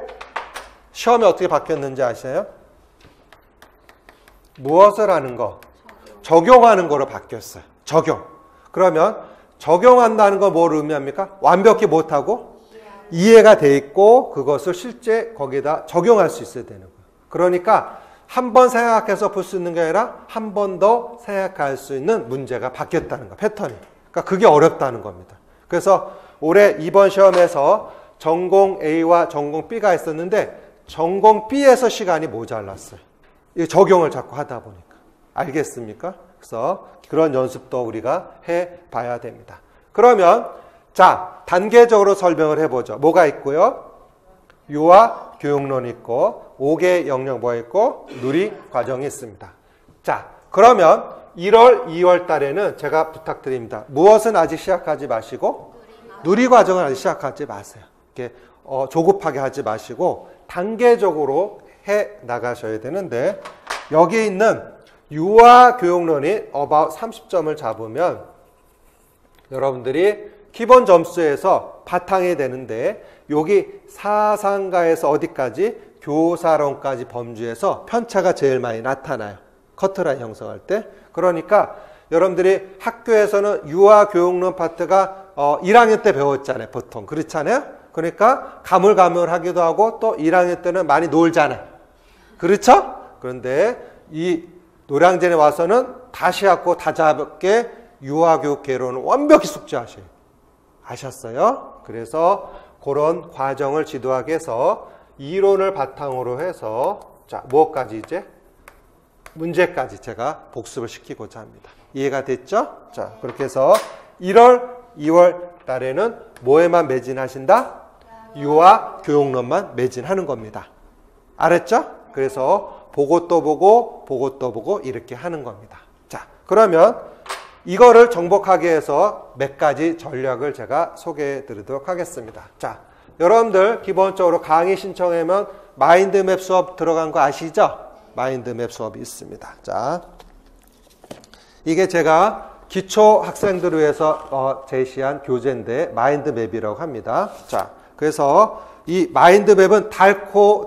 시험이 어떻게 바뀌었는지 아시나요? 무엇을 하는 거? 적용하는 거로 바뀌었어요. 적용. 그러면 적용한다는 건 뭘 의미합니까? 완벽히 못하고 이해가 돼 있고 그것을 실제 거기에다 적용할 수 있어야 되는 거예요. 그러니까 한 번 생각해서 풀 수 있는 게 아니라 한 번 더 생각할 수 있는 문제가 바뀌었다는 거, 패턴이. 그러니까 그게 어렵다는 겁니다. 그래서 올해 이번 시험에서 전공 A와 전공 B가 있었는데 전공 B에서 시간이 모자랐어요. 이 적용을 자꾸 하다 보니까. 알겠습니까? 그래서 그런 연습도 우리가 해봐야 됩니다. 그러면 자, 단계적으로 설명을 해보죠. 뭐가 있고요? 유아 교육론 있고 5개 영역 뭐가 있고 누리 과정이 있습니다. 자, 그러면 1월, 2월 달에는 제가 부탁드립니다. 무엇은 아직 시작하지 마시고 누리 과정은 아직 시작하지 마세요. 이렇게 조급하게 하지 마시고 단계적으로 해 나가셔야 되는데 여기 있는 유아 교육론이 about 30점을 잡으면 여러분들이 기본 점수에서 바탕이 되는데 여기 사상가에서 어디까지? 교사론까지 범주에서 편차가 제일 많이 나타나요. 커트라인 형성할 때. 그러니까 여러분들이 학교에서는 유아교육론 파트가 1학년 때 배웠잖아요. 보통. 그렇잖아요. 그러니까 가물가물하기도 하고 또 1학년 때는 많이 놀잖아요. 그렇죠? 그런데 이 노량진에 와서는 다시 하고 다잡게 유아교육 개론을 완벽히 숙지하셔요. 아셨어요? 그래서 그런 과정을 지도하기 위해서 이론을 바탕으로 해서 자, 무엇까지 이제? 문제까지 제가 복습을 시키고자 합니다. 이해가 됐죠? 자, 그렇게 해서 1월, 2월 달에는 뭐에만 매진하신다? 유아 교육론만 매진하는 겁니다. 알았죠? 그래서 보고 또 보고, 보고 또 보고 이렇게 하는 겁니다. 자, 그러면 이거를 정복하기 위해서 몇 가지 전략을 제가 소개해 드리도록 하겠습니다. 자, 여러분들 기본적으로 강의 신청하면 마인드맵 수업 들어간 거 아시죠? 마인드맵 수업이 있습니다. 자, 이게 제가 기초 학생들을 위해서 제시한 교재인데 마인드맵이라고 합니다. 자, 그래서 이 마인드맵은 닳고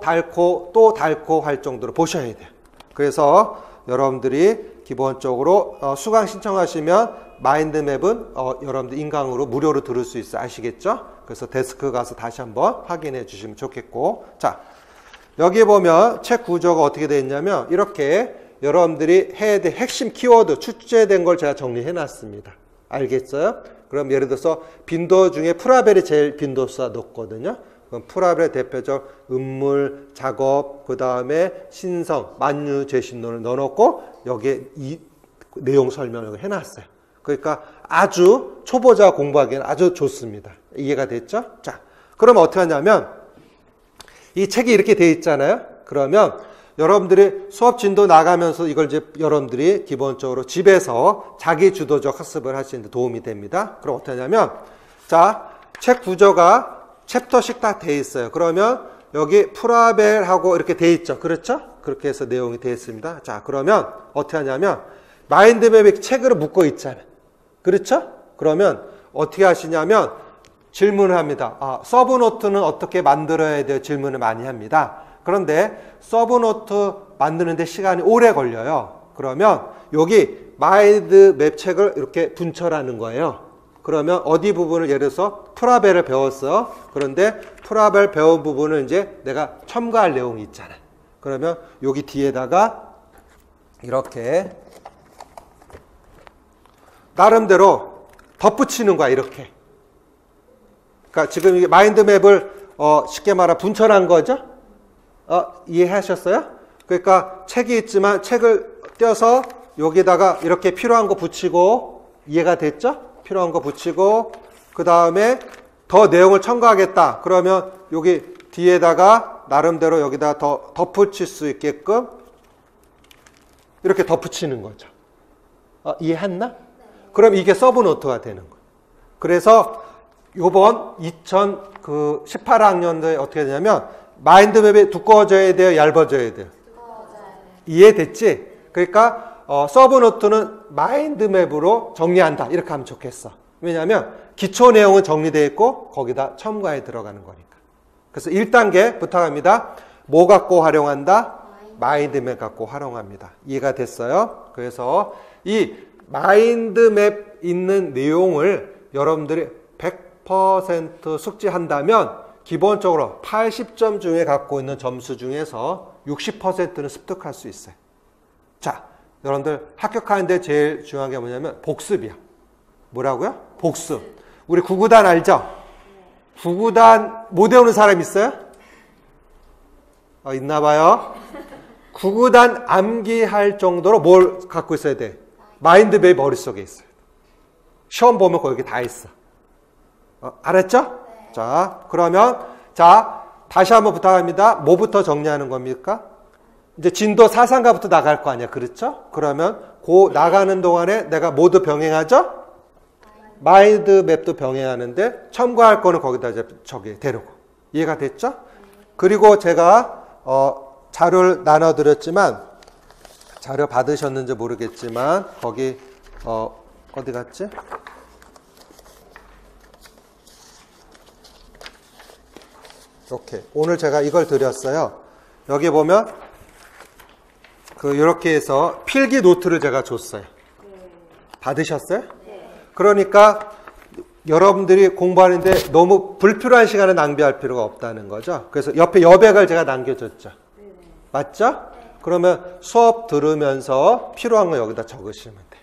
또 닳고 할 정도로 보셔야 돼요. 그래서 여러분들이 기본적으로 수강 신청하시면 마인드맵은 여러분들 인강으로 무료로 들을 수 있어 아시겠죠? 그래서 데스크 가서 다시 한번 확인해 주시면 좋겠고, 자, 여기 보면 책 구조가 어떻게 되어 있냐면 이렇게 여러분들이 해야 될 핵심 키워드 출제된 걸 제가 정리해 놨습니다. 알겠어요? 그럼 예를 들어서 빈도 중에 프라벨이 제일 빈도수가 높거든요. 그럼 프라벨의 대표적 음물, 작업, 그 다음에 신성, 만유, 재신론을 넣어놓고 여기에 이 내용 설명을 해놨어요. 그러니까 아주 초보자 공부하기에는 아주 좋습니다. 이해가 됐죠? 자, 그럼 어떻게 하냐면 이 책이 이렇게 돼 있잖아요. 그러면 여러분들이 수업 진도 나가면서 이걸 이제 여러분들이 기본적으로 집에서 자기 주도적 학습을 할 수 있는 데 도움이 됩니다. 그럼 어떻게 하냐면 자, 책 구조가 챕터씩 다 돼 있어요. 그러면 여기 프라벨하고 이렇게 돼 있죠. 그렇죠? 그렇게 해서 내용이 돼 있습니다. 자, 그러면 어떻게 하냐면 마인드맵이 책으로 묶어 있잖아요. 그렇죠? 그러면 어떻게 하시냐면 질문을 합니다. 서브노트는 어떻게 만들어야 돼요? 질문을 많이 합니다. 그런데 서브노트 만드는데 시간이 오래 걸려요. 그러면 여기 마인드맵 책을 이렇게 분철하는 거예요. 그러면 어디 부분을 예를 들어서 프라벨을 배웠어. 그런데 프라벨 배운 부분을 이제 내가 첨가할 내용이 있잖아요. 그러면 여기 뒤에다가 이렇게 나름대로 덧붙이는 거야, 이렇게. 그러니까 지금 이게 마인드맵을 쉽게 말하 분철한 거죠? 이해하셨어요? 그러니까 책이 있지만 책을 떼어서 여기다가 이렇게 필요한 거 붙이고, 이해가 됐죠? 필요한 거 붙이고, 그 다음에 더 내용을 첨가하겠다. 그러면 여기 뒤에다가 나름대로 여기다 더 덧붙일 수 있게끔 이렇게 덧붙이는 거죠. 이해했나? 그럼 이게 서브노트가 되는 거예요. 그래서 요번 2018학년도에 어떻게 되냐면 마인드맵이 두꺼워져야 돼요? 얇아져야 돼요? 이해됐지? 그러니까 서브노트는 마인드맵으로 정리한다. 이렇게 하면 좋겠어. 왜냐하면 기초 내용은 정리되어 있고 거기다 첨가에 들어가는 거니까. 그래서 1단계 부탁합니다. 뭐 갖고 활용한다? 마인드맵 갖고 활용합니다. 이해가 됐어요? 그래서 이 마인드맵 있는 내용을 여러분들이 100% 숙지한다면 기본적으로 80점 중에 갖고 있는 점수 중에서 60%는 습득할 수 있어요. 자, 여러분들 합격하는데 제일 중요한 게 뭐냐면 복습이야. 뭐라고요? 복습. 우리 구구단 알죠? 구구단 못 외우는 사람 있어요? 있나 봐요. 구구단 암기할 정도로 뭘 갖고 있어야 돼? 마인드맵이 머릿속에 있어요. 시험 보면 거기 다 있어. 알았죠? 자, 그러면 자 다시 한번 부탁합니다. 뭐부터 정리하는 겁니까? 이제 진도 4상가부터 나갈 거 아니야. 그렇죠? 그러면 그 나가는 동안에 내가 모두 병행하죠? 마인드맵도 병행하는데 첨가할 거는 거기다 이제 저기 데리고. 이해가 됐죠? 그리고 제가 자료를 나눠드렸지만 자료 받으셨는지 모르겠지만 거기 어디 갔지? 이렇게 오늘 제가 이걸 드렸어요. 여기 보면 이렇게 해서 필기 노트를 제가 줬어요. 받으셨어요? 그러니까 여러분들이 공부하는데 너무 불필요한 시간을 낭비할 필요가 없다는 거죠. 그래서 옆에 여백을 제가 남겨줬죠. 맞죠? 그러면 수업 들으면서 필요한 거 여기다 적으시면 돼요.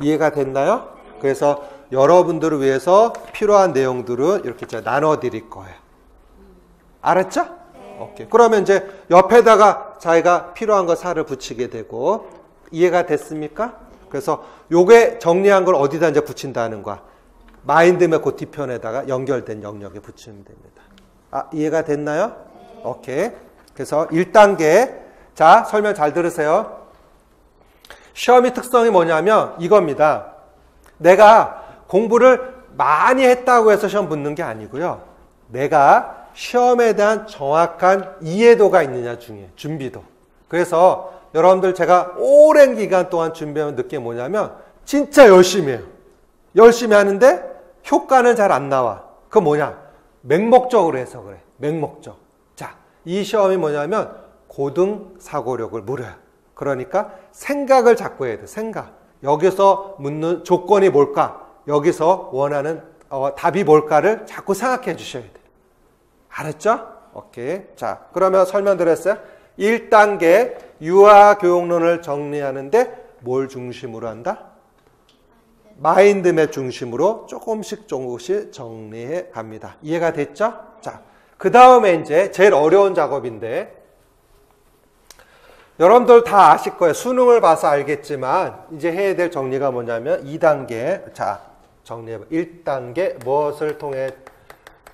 이해가 됐나요? 그래서 여러분들을 위해서 필요한 내용들은 이렇게 제가 나눠드릴 거예요. 알았죠? 오케이. 그러면 이제 옆에다가 자기가 필요한 거 살을 붙이게 되고, 이해가 됐습니까? 그래서 요게 정리한 걸 어디다 이제 붙인다는 거야. 마인드맵 그 뒤편에다가 연결된 영역에 붙이면 됩니다. 이해가 됐나요? 오케이. 그래서 1단계. 자, 설명 잘 들으세요. 시험의 특성이 뭐냐면 이겁니다. 내가 공부를 많이 했다고 해서 시험 붙는 게 아니고요. 내가 시험에 대한 정확한 이해도가 있느냐 중요해요. 준비도. 그래서 여러분들 제가 오랜 기간 동안 준비하면 느낀 게 뭐냐면 진짜 열심히 해요. 열심히 하는데 효과는 잘 안 나와. 그건 뭐냐? 맹목적으로 해서 그래. 맹목적. 자, 이 시험이 뭐냐면 고등 사고력을 물어요. 그러니까 생각을 자꾸 해야 돼. 생각. 여기서 묻는 조건이 뭘까? 여기서 원하는 답이 뭘까를 자꾸 생각해 주셔야 돼. 알았죠? 오케이. 자, 그러면 설명드렸어요. 1단계 유아교육론을 정리하는데 뭘 중심으로 한다? 마인드맵 중심으로 조금씩 정리해 갑니다. 이해가 됐죠? 자, 그 다음에 이제 제일 어려운 작업인데 여러분들 다 아실 거예요. 수능을 봐서 알겠지만 이제 해야 될 정리가 뭐냐면 2단계. 자, 정리해봐. 1단계 무엇을 통해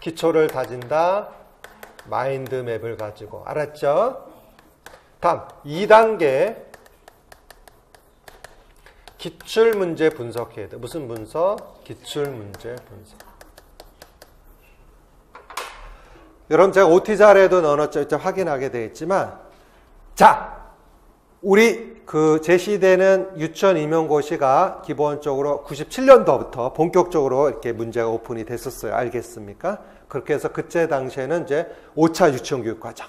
기초를 다진다? 마인드맵을 가지고. 알았죠? 다음 2단계 기출문제 분석해야 돼. 무슨 분석? 기출문제 분석. 여러분 제가 OT 자료에도 넣어놨죠. 확인하게 되어 있지만 자, 우리 제시되는 유치원 임용고시가 기본적으로 97년도부터 본격적으로 이렇게 문제가 오픈이 됐었어요. 알겠습니까? 그렇게 해서 그때 당시에는 이제 5차 유치원 교육 과정.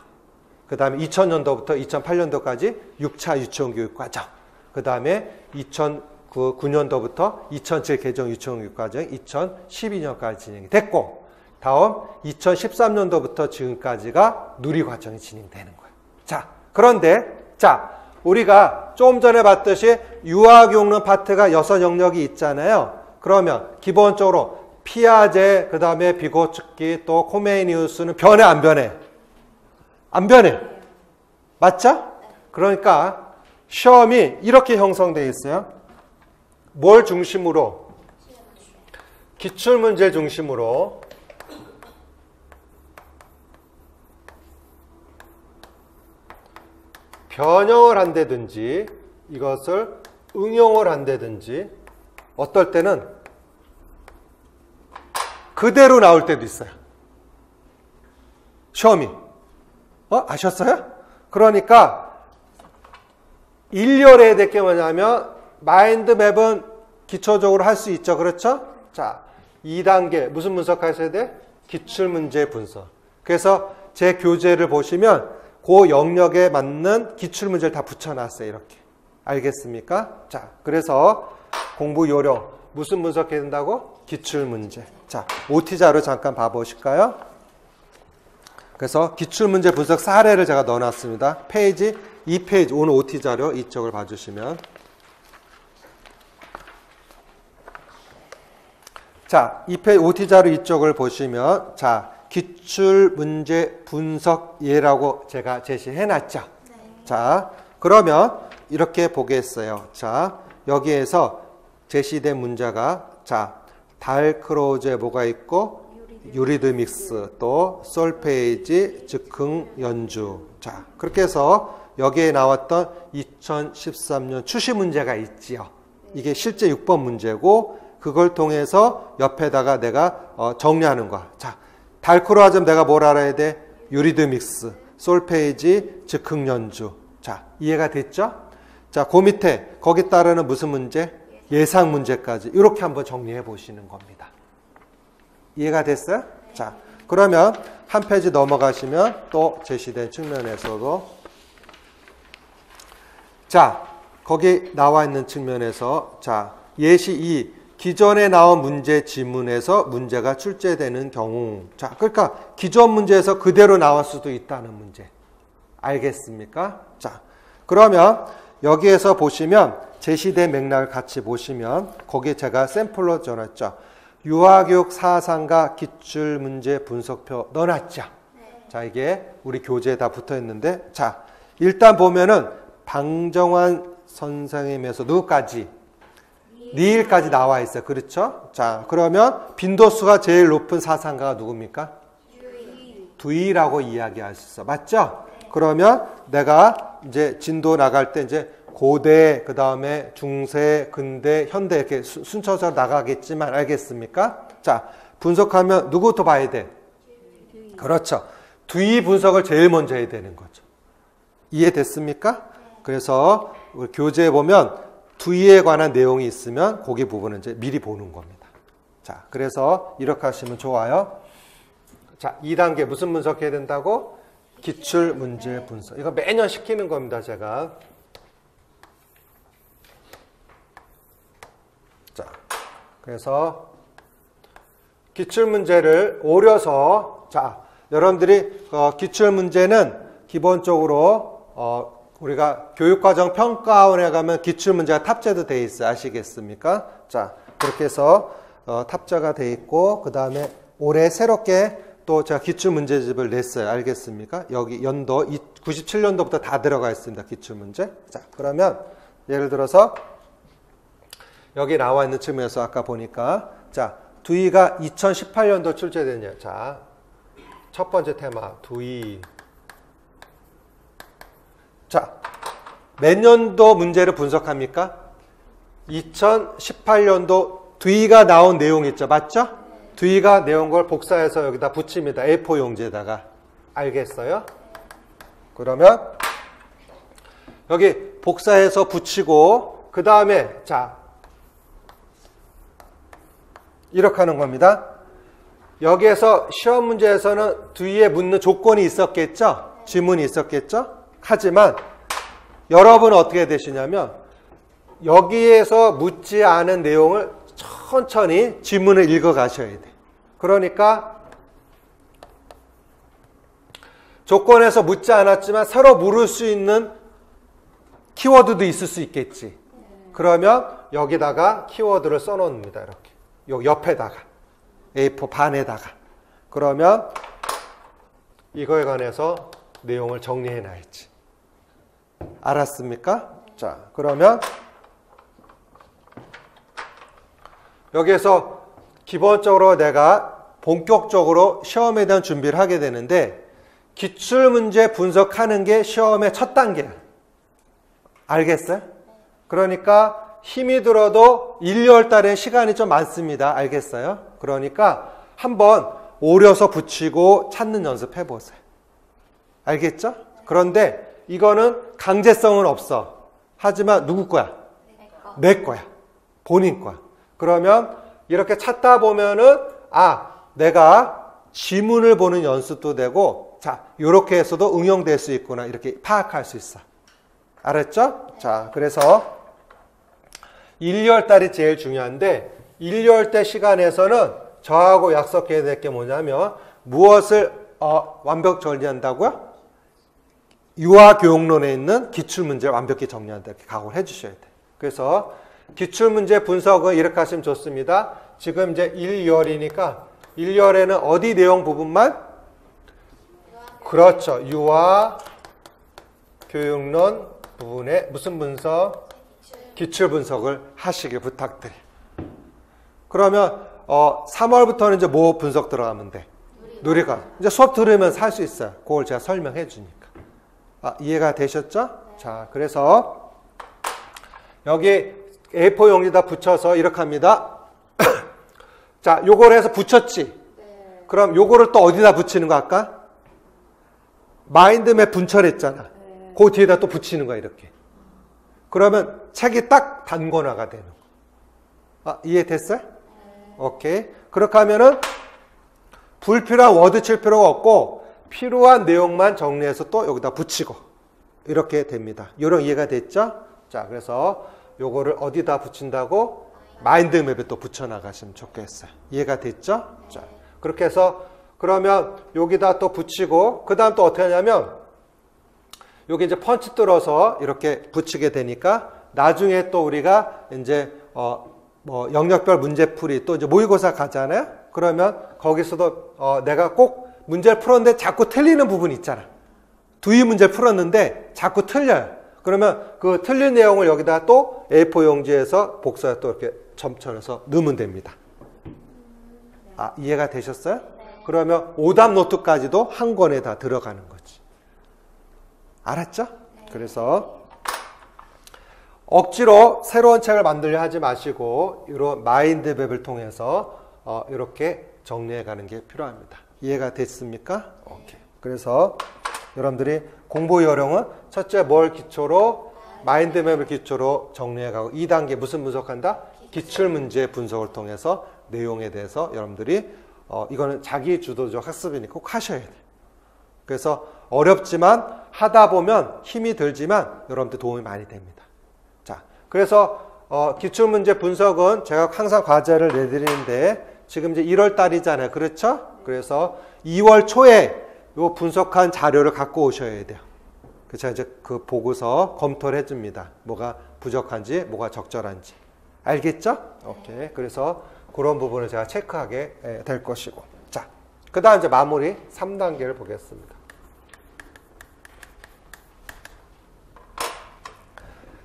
그 다음에 2000년도부터 2008년도까지 6차 유치원 교육 과정. 그 다음에 2009년도부터 2007 개정 유치원 교육 과정이 2012년까지 진행이 됐고, 다음 2013년도부터 지금까지가 누리 과정이 진행되는 거예요. 자, 그런데 우리가 좀 전에 봤듯이 유아교육론 파트가 6 영역이 있잖아요. 그러면 기본적으로 피아제, 그 다음에 비고츠키, 또 코메니우스는 변해 안 변해? 안 변해. 맞죠? 그러니까 시험이 이렇게 형성되어 있어요. 뭘 중심으로? 기출문제 중심으로 변형을 한다든지 이것을 응용을 한다든지 어떨 때는 그대로 나올 때도 있어요. 시험이. 아셨어요? 그러니까 일렬해야 될 게 뭐냐면 마인드맵은 기초적으로 할 수 있죠. 그렇죠? 자, 2단계 무슨 분석하셔야 돼? 기출문제 분석. 그래서 제 교재를 보시면 그 영역에 맞는 기출문제를 다 붙여놨어요. 이렇게. 알겠습니까? 자, 그래서 공부 요령 무슨 분석해야 된다고? 기출문제. 자, OT 자료 잠깐 봐보실까요? 그래서 기출문제 분석 사례를 제가 넣어놨습니다. 페이지 2페이지, 오늘 OT 자료 이쪽을 봐주시면. 자, 2페이지 OT 자료 이쪽을 보시면, 자, 기출문제 분석 예라고 제가 제시해놨죠. 네. 자, 그러면 이렇게 보겠어요. 자, 여기에서 제시된 문제가, 자, 달크로즈에 뭐가 있고, 유리드믹스, 또 솔페이지, 즉흥 연주. 자, 그렇게 해서 여기에 나왔던 2013년 추시 문제가 있지요. 이게 실제 6번 문제고, 그걸 통해서 옆에다가 내가 정리하는 거야. 자, 달크로아즘 내가 뭘 알아야 돼? 유리드믹스, 솔페이지, 즉흥 연주. 자, 이해가 됐죠? 자, 그 밑에 거기 따르는 무슨 문제? 예상 문제까지 이렇게 한번 정리해 보시는 겁니다. 이해가 됐어요? 자, 그러면 한 페이지 넘어가시면 또 제시된 측면에서도, 자, 거기 나와 있는 측면에서, 자, 예시 2, 기존에 나온 문제 지문에서 문제가 출제되는 경우. 자, 그러니까 기존 문제에서 그대로 나올 수도 있다는 문제. 알겠습니까? 자, 그러면 여기에서 보시면 제시된 맥락을 같이 보시면 거기에 제가 샘플로 줘놨죠. 유아교육 사상과 기출문제 분석표 넣어놨죠. 네. 자, 이게 우리 교재에 다 붙어 있는데, 자, 일단 보면은 방정환 선생님에서 누구까지? 니일까지 나와 있어요. 그렇죠? 자, 그러면 빈도수가 제일 높은 사상가가 누굽니까? 두이라고 이야기할 수 있어. 맞죠? 네. 그러면 내가 이제 진도 나갈 때 이제 고대, 그 다음에 중세, 근대, 현대 이렇게 순서대로 나가겠지만 알겠습니까? 자, 분석하면 누구부터 봐야 돼? 그렇죠. 두이 분석을 제일 먼저 해야 되는 거죠. 이해됐습니까? 그래서 우리 교재에 보면 두이에 관한 내용이 있으면 거기 부분은 이제 미리 보는 겁니다. 자, 그래서 이렇게 하시면 좋아요. 자, 2단계 무슨 분석해야 된다고? 기출 문제 분석. 이거 매년 시키는 겁니다, 제가. 자, 그래서 기출 문제를 오려서, 자, 여러분들이 기출 문제는 기본적으로 우리가 교육과정 평가원에 가면 기출문제가 탑재도 돼 있어요. 아시겠습니까? 자, 그렇게 해서 탑재가 돼 있고, 그 다음에 올해 새롭게 또 제가 기출문제집을 냈어요. 알겠습니까? 여기 연도 97년도부터 다 들어가 있습니다. 기출문제. 자, 그러면 예를 들어서 여기 나와 있는 측면에서 아까 보니까, 자, 두이가 2018년도 출제됐냐. 자, 첫 번째 테마 두이. 자, 몇 년도 문제를 분석합니까? 2018년도 두이가 나온 내용 있죠. 맞죠? 두이가 내온 걸 복사해서 여기다 붙입니다. A4 용지에다가. 알겠어요? 그러면 여기 복사해서 붙이고, 그 다음에 자, 이렇게 하는 겁니다. 여기에서 시험 문제에서는 두이에 묻는 조건이 있었겠죠? 지문이 있었겠죠? 하지만 여러분은 어떻게 되시냐면 여기에서 묻지 않은 내용을 천천히 지문을 읽어 가셔야 돼. 그러니까 조건에서 묻지 않았지만 새로 물을 수 있는 키워드도 있을 수 있겠지. 그러면 여기다가 키워드를 써놓습니다. 이렇게 여기 옆에다가 A4 반에다가. 그러면 이거에 관해서 내용을 정리해 놔야지. 알았습니까? 자, 그러면 여기에서 기본적으로 내가 본격적으로 시험에 대한 준비를 하게 되는데, 기출문제 분석하는 게 시험의 첫 단계야. 알겠어요? 그러니까 힘이 들어도 1, 2월 달엔 시간이 좀 많습니다. 알겠어요? 그러니까 한번 오려서 붙이고 찾는 연습해 보세요. 알겠죠? 그런데 이거는 강제성은 없어. 하지만 누구 거야? 내 거야. 본인 거야. 그러면 이렇게 찾다 보면은, 아, 내가 지문을 보는 연습도 되고, 자, 이렇게 해서도 응용될 수 있구나. 이렇게 파악할 수 있어. 알았죠? 자, 그래서 1, 2월 달이 제일 중요한데, 1, 2월 달 시간에서는 저하고 약속해야 될 게 뭐냐면, 무엇을 완벽 정리한다고요? 유아교육론에 있는 기출문제를 완벽히 정리한다. 이렇게 각오를 해주셔야 돼요. 그래서 기출문제 분석은 이렇게 하시면 좋습니다. 지금 이제 1, 2월이니까 1, 2월에는 어디 내용 부분만? 그렇죠. 유아교육론 부분에 무슨 분석? 기출 분석을 하시길 부탁드려요. 그러면 3월부터는 이제 뭐 분석 들어가면 돼? 누리과. 이제 수업 들으면서 할 수 있어요. 그걸 제가 설명해 주니까. 이해가 되셨죠? 자, 그래서 여기 A4 용지에다 붙여서 이렇게 합니다. 자, 요걸 해서 붙였지? 네. 그럼 요거를 또 어디다 붙이는 거 아까? 마인드맵 분철했잖아. 네. 그 뒤에다 또 붙이는 거야, 이렇게. 그러면 책이 딱 단권화가 되는 거. 이해됐어요? 네. 오케이. 그렇게 하면은 불필요한 워드 칠 필요가 없고 필요한 내용만 정리해서 또 여기다 붙이고 이렇게 됩니다. 요령 이해가 됐죠? 자, 그래서 요거를 어디다 붙인다고? 마인드맵에 또 붙여나가시면 좋겠어요. 이해가 됐죠? 자, 그렇게 해서 그러면 여기다 또 붙이고 그 다음 또 어떻게 하냐면 여기 이제 펀치 뚫어서 이렇게 붙이게 되니까 나중에 또 우리가 이제 뭐 영역별 문제풀이 또 이제 모의고사 가잖아요. 그러면 거기서도 내가 꼭 문제를 풀었는데 자꾸 틀리는 부분이 있잖아. 두이 문제를 풀었는데 자꾸 틀려요. 그러면 그 틀린 내용을 여기다 또 A4 용지에서 복사해 또 이렇게 점쳐서 넣으면 됩니다. 이해가 되셨어요? 그러면 오답 노트까지도 한 권에 다 들어가는 거지. 알았죠? 그래서 억지로 새로운 책을 만들려 하지 마시고 이런 마인드맵을 통해서 이렇게 정리해 가는 게 필요합니다. 이해가 됐습니까? 오케이. 그래서 여러분들이 공부 요령은 첫째 뭘 기초로? 마인드맵을 기초로 정리해 가고 2단계 무슨 분석한다? 기출문제 분석을 통해서 내용에 대해서 여러분들이 이거는 자기 주도적 학습이니까 꼭 하셔야 돼요. 그래서 어렵지만 하다 보면 힘이 들지만 여러분들 도움이 많이 됩니다. 자, 그래서 기출문제 분석은 제가 항상 과제를 내드리는데 지금 이제 1월 달이잖아요. 그렇죠? 그래서 2월 초에 요 분석한 자료를 갖고 오셔야 돼요. 제가 이제 그 보고서 검토를 해줍니다. 뭐가 부족한지, 뭐가 적절한지. 알겠죠? 오케이. 그래서 그런 부분을 제가 체크하게 될 것이고. 자, 그 다음 이제 마무리 3단계를 보겠습니다.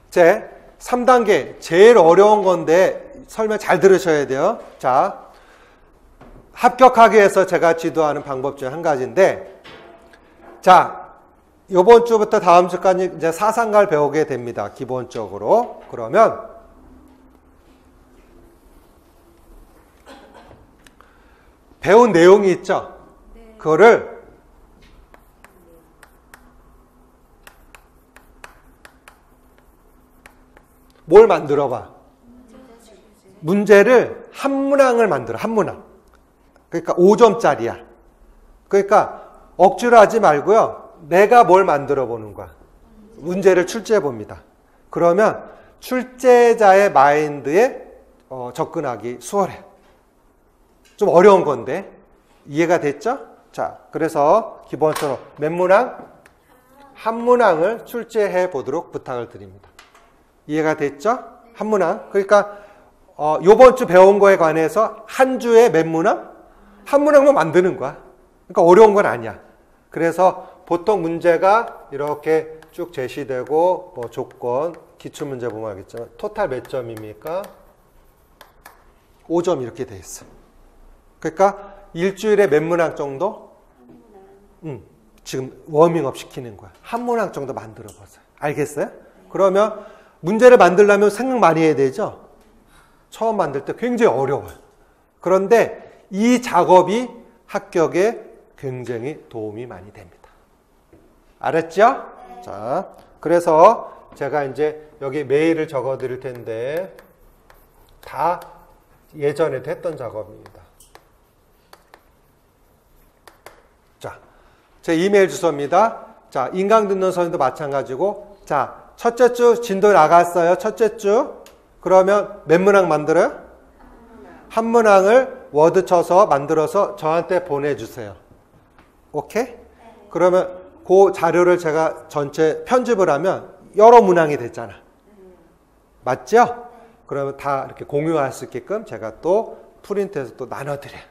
제 3단계 제일 어려운 건데 설명 잘 들으셔야 돼요. 자, 합격하기 위해서 제가 지도하는 방법 중에 한 가지인데, 자, 이번 주부터 다음 주까지 이제 사상가를 배우게 됩니다. 기본적으로. 그러면 배운 내용이 있죠? 그거를 뭘 만들어 봐? 문제를 한 문항을 만들어. 한 문항. 그러니까 5점짜리야. 그러니까 억지로 하지 말고요. 내가 뭘 만들어 보는 거야. 문제를 출제해 봅니다. 그러면 출제자의 마인드에 접근하기 수월해. 좀 어려운 건데 이해가 됐죠? 자, 그래서 기본적으로 몇 문항? 한 문항을 출제해 보도록 부탁을 드립니다. 이해가 됐죠? 한 문항. 그러니까 요번 주 배운 거에 관해서 한 주에 몇 문항? 한 문항만 만드는 거야. 그러니까 어려운 건 아니야. 그래서 보통 문제가 이렇게 쭉 제시되고 뭐 조건, 기출문제 보면 알겠지만 토탈 몇 점입니까? 5점 이렇게 돼 있어. 그러니까 일주일에 몇 문항 정도? 지금 워밍업 시키는 거야. 한 문항 정도 만들어 보세요. 알겠어요? 그러면 문제를 만들려면 생각 많이 해야 되죠? 처음 만들 때 굉장히 어려워요. 그런데 이 작업이 합격에 굉장히 도움이 많이 됩니다. 알았죠? 자, 그래서 제가 이제 여기 메일을 적어 드릴 텐데 다 예전에도 했던 작업입니다. 자, 제 이메일 주소입니다. 자, 인강 듣는 선생님도 마찬가지고, 자, 첫째 주 진도 나갔어요. 첫째 주. 그러면 몇 문항 만들어요? 한 문항을 워드 쳐서 만들어서 저한테 보내주세요. 오케이? 그러면 그 자료를 제가 전체 편집을 하면 여러 문항이 됐잖아. 맞죠? 그러면 다 이렇게 공유할 수 있게끔 제가 또 프린트해서 또 나눠드려요.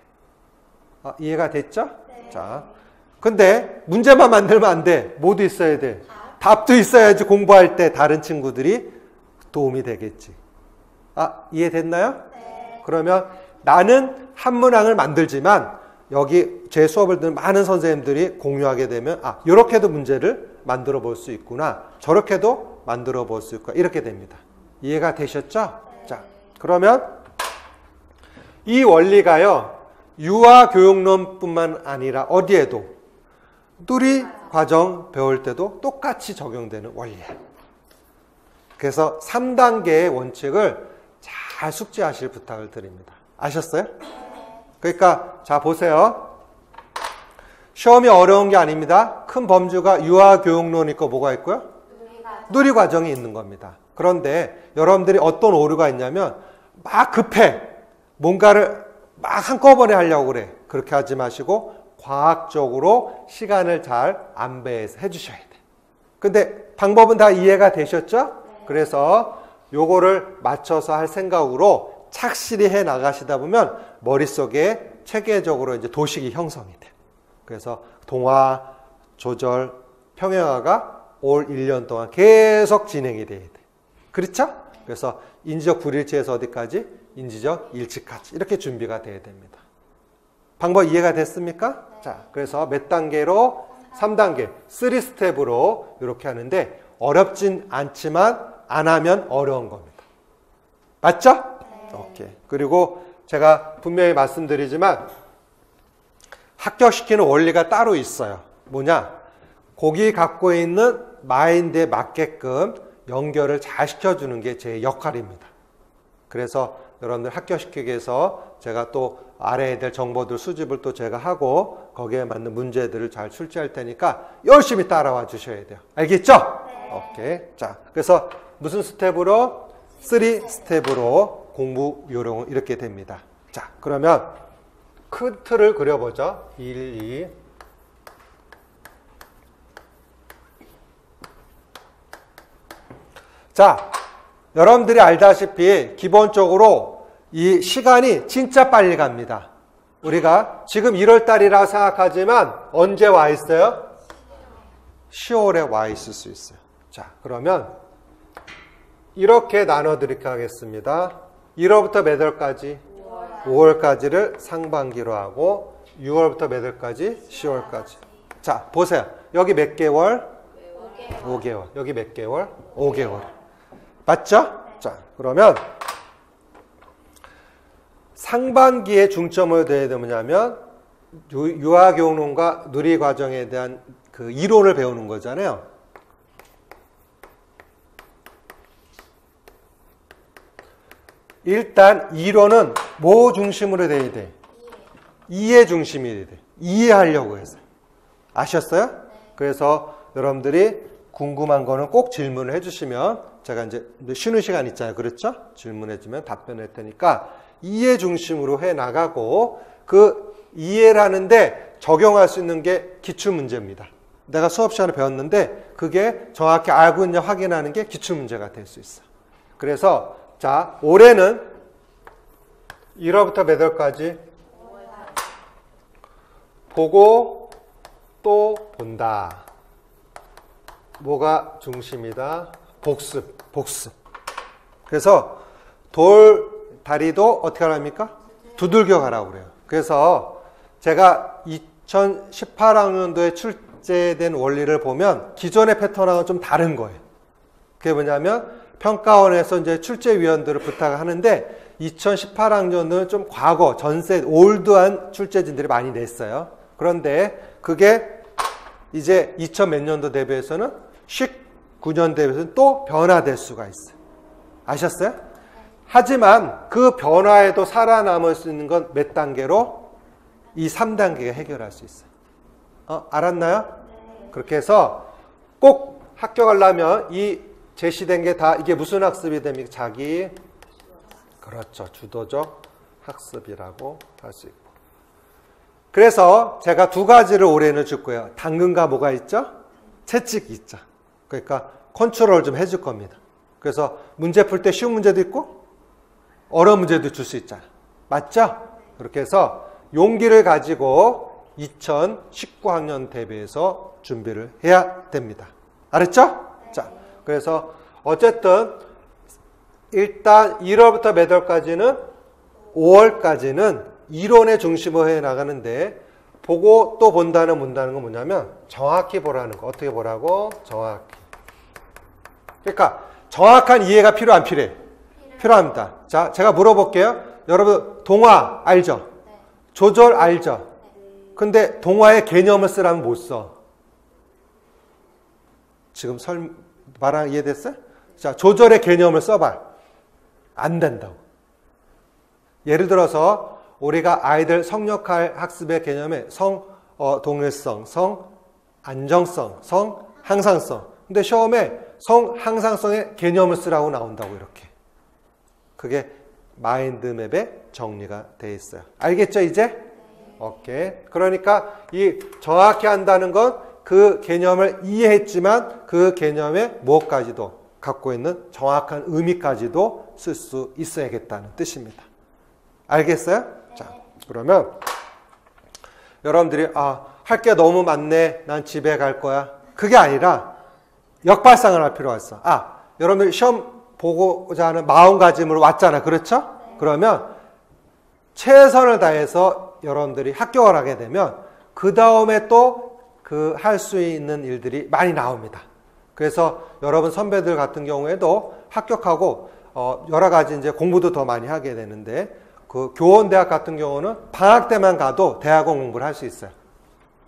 이해가 됐죠? 네. 자, 근데 문제만 만들면 안 돼. 뭐도 있어야 돼. 답도 있어야지 공부할 때 다른 친구들이 도움이 되겠지. 이해됐나요? 네. 그러면 나는 한 문항을 만들지만 여기 제 수업을 듣는 많은 선생님들이 공유하게 되면 이렇게도 문제를 만들어 볼 수 있구나. 저렇게도 만들어 볼 수 있구나. 이렇게 됩니다. 이해가 되셨죠? 네. 자, 그러면 이 원리가요. 유아교육론뿐만 아니라 어디에도 누리과정 배울 때도 똑같이 적용되는 원리예요. 그래서 3단계의 원칙을 잘 숙지하실 부탁을 드립니다. 아셨어요? 그러니까 자 보세요. 시험이 어려운 게 아닙니다. 큰 범주가 유아교육론 있고 뭐가 있고요? 누리과정이 있는 겁니다. 그런데 여러분들이 어떤 오류가 있냐면 막 급해. 뭔가를 막 한꺼번에 하려고 그래. 그렇게 하지 마시고 과학적으로 시간을 잘 안배해서 해주셔야 돼. 근데 방법은 다 이해가 되셨죠? 그래서 요거를 맞춰서 할 생각으로 착실히 해 나가시다 보면 머릿속에 체계적으로 이제 도식이 형성이 돼. 그래서 동화, 조절, 평행화가 올 1년 동안 계속 진행이 돼야 돼. 그렇죠? 그래서 인지적 불일치에서 어디까지? 인지적 일치까지. 이렇게 준비가 돼야 됩니다. 방법 이해가 됐습니까? 자, 그래서 몇 단계로? 3단계, 3스텝으로 이렇게 하는데 어렵진 않지만 안 하면 어려운 겁니다. 맞죠? 네. 오케이. 그리고 제가 분명히 말씀드리지만 합격시키는 원리가 따로 있어요. 뭐냐? 거기 갖고 있는 마인드에 맞게끔 연결을 잘 시켜주는 게 제 역할입니다. 그래서 여러분들 합격시키기 위해서 제가 또 알아야 될 정보들 수집을 또 제가 하고 거기에 맞는 문제들을 잘 출제할 테니까 열심히 따라와 주셔야 돼요. 알겠죠? 네. 오케이. 자, 그래서 무슨 스텝으로? 3스텝으로 공부 요령은 이렇게 됩니다. 자, 그러면 큰 틀을 그려보죠. 1, 2. 자, 여러분들이 알다시피 기본적으로 이 시간이 진짜 빨리 갑니다. 우리가 지금 1월 달이라고 생각하지만 언제 와 있어요? 10월에 와 있을 수 있어요. 자, 그러면 이렇게 나눠드리게 하겠습니다. 1월부터 몇 월까지? 5월까지를 상반기로 하고 6월부터 몇 월까지? 10월까지. 자, 보세요. 여기 몇 개월? 5개월. 여기 몇 개월? 5개월. 맞죠? 자, 그러면 상반기에 중점을 둬야 되냐면 유아교육론과 누리과정에 대한 그 이론을 배우는 거잖아요. 일단 이론은 뭐 중심으로 돼야 돼? 이해 중심이 돼야 돼. 이해하려고 해서. 아셨어요? 그래서 여러분들이 궁금한 거는 꼭 질문을 해주시면 제가 이제 쉬는 시간 있잖아요. 그렇죠? 질문해주면 답변할 테니까 이해 중심으로 해 나가고 그 이해를 하는데 적용할 수 있는 게 기출문제입니다. 내가 수업 시간에 배웠는데 그게 정확히 알고 있냐 확인하는 게 기출문제가 될 수 있어. 그래서 자, 올해는 1월부터 몇 월까지? 보고 또 본다. 뭐가 중심이다? 복습. 그래서 돌 다리도 어떻게 하랍니까? 두들겨 가라고 그래요. 그래서 제가 2018학년도에 출제된 원리를 보면 기존의 패턴하고는 좀 다른 거예요. 그게 뭐냐면 평가원에서 이제 출제위원들을 부탁을 하는데 2018학년은 좀 과거 전세 올드한 출제진들이 많이 냈어요. 그런데 그게 이제 2000 몇 년도 대비해서는 19년 대비해서는 또 변화될 수가 있어요. 아셨어요? 하지만 그 변화에도 살아남을 수 있는 건 몇 단계로? 이 3단계가 해결할 수 있어요. 알았나요? 네. 그렇게 해서 꼭 합격하려면 이 제시된 게 다 이게 무슨 학습이 됩니까? 자기 그렇죠. 주도적 학습이라고 할 수 있고. 그래서 제가 두 가지를 올해는 줄 거예요. 당근과 뭐가 있죠? 채찍이 있죠. 그러니까 컨트롤 좀 해줄 겁니다. 그래서 문제 풀 때 쉬운 문제도 있고 어려운 문제도 줄 수 있잖아요. 맞죠? 그렇게 해서 용기를 가지고 2019학년 대비해서 준비를 해야 됩니다. 알았죠? 자, 그래서 어쨌든 일단 1월부터 몇 월까지는 5월까지는 이론의 중심으로 해 나가는데 보고 또 본다는 건 뭐냐면 정확히 보라는 거. 어떻게 보라고? 정확히. 그러니까 정확한 이해가 필요 안 필요해? 필요합니다. 자, 제가 물어볼게요. 여러분 동화 알죠? 조절 알죠? 근데 동화의 개념을 쓰라면 못 써. 지금 말한 이해됐어요? 자, 조절의 개념을 써봐. 안 된다고. 예를 들어서 우리가 아이들 성역할 학습의 개념에 동일성, 안정성, 항상성. 근데 시험에 항상성의 개념을 쓰라고 나온다고 이렇게. 그게 마인드맵에 정리가 돼 있어요. 알겠죠 이제? 오케이. 그러니까 이 정확히 한다는 건 그 개념을 이해했지만 그 개념의 무엇까지도 갖고 있는 정확한 의미까지도 쓸 수 있어야겠다는 뜻입니다. 알겠어요? 자, 그러면 여러분들이 할 게 너무 많네. 난 집에 갈 거야. 그게 아니라 역발상을 할 필요가 있어. 여러분들 시험 보고자 하는 마음가짐으로 왔잖아. 그렇죠? 그러면 최선을 다해서 여러분들이 합격을 하게 되면 그 다음에 또 할 수 있는 일들이 많이 나옵니다. 그래서 여러분 선배들 같은 경우에도 합격하고 여러 가지 이제 공부도 더 많이 하게 되는데 그 교원대학 같은 경우는 방학 때만 가도 대학원 공부를 할 수 있어요.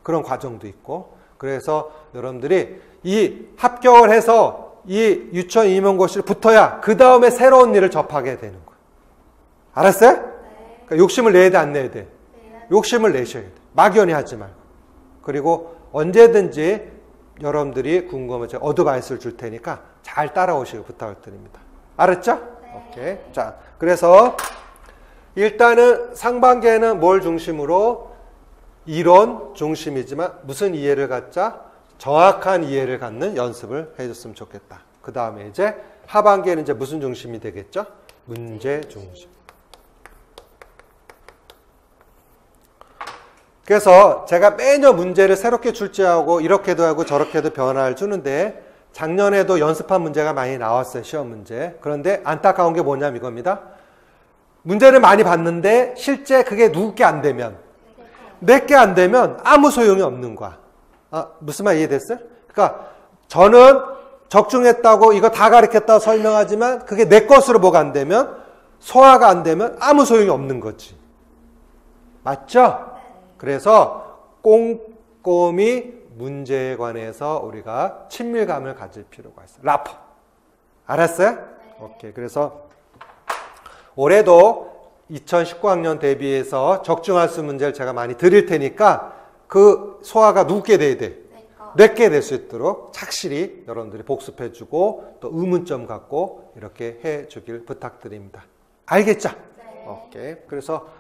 그런 과정도 있고. 그래서 여러분들이 이 합격을 해서 이 유치원 임용고시를 붙어야 그 다음에 새로운 일을 접하게 되는 거예요. 알았어요? 그러니까 욕심을 내야 돼, 안 내야 돼? 욕심을 내셔야 돼. 막연히 하지 말고. 그리고 언제든지 여러분들이 궁금하면 제가 어드바이스를 줄 테니까 잘 따라오시고 부탁을 드립니다. 알았죠? 오케이. 자, 그래서 일단은 상반기에는 뭘 중심으로? 이론 중심이지만 무슨 이해를 갖자? 정확한 이해를 갖는 연습을 해줬으면 좋겠다. 그 다음에 이제 하반기에는 이제 무슨 중심이 되겠죠? 문제 중심. 그래서 제가 매년 문제를 새롭게 출제하고 이렇게도 하고 저렇게도 변화를 주는데 작년에도 연습한 문제가 많이 나왔어요. 시험 문제. 그런데 안타까운 게 뭐냐면 이겁니다. 문제를 많이 봤는데 실제 그게 누구께 안 되면 내게 안 되면 아무 소용이 없는 거야. 무슨 말 이해됐어요? 그러니까 저는 적중했다고 이거 다 가르쳤다고 설명하지만 그게 내 것으로 뭐가 안 되면 소화가 안 되면 아무 소용이 없는 거지. 맞죠? 그래서 꼼꼼히 문제에 관해서 우리가 친밀감을 가질 필요가 있어요. 라포. 알았어요? 오케이. 그래서 올해도 2019학년 대비해서 적중할 수 문제를 제가 많이 드릴 테니까 그 소화가 누구게 돼야 돼? 내게 될 수 있도록 착실히 여러분들이 복습해주고 또 의문점 갖고 이렇게 해주길 부탁드립니다. 알겠죠? 오케이. 그래서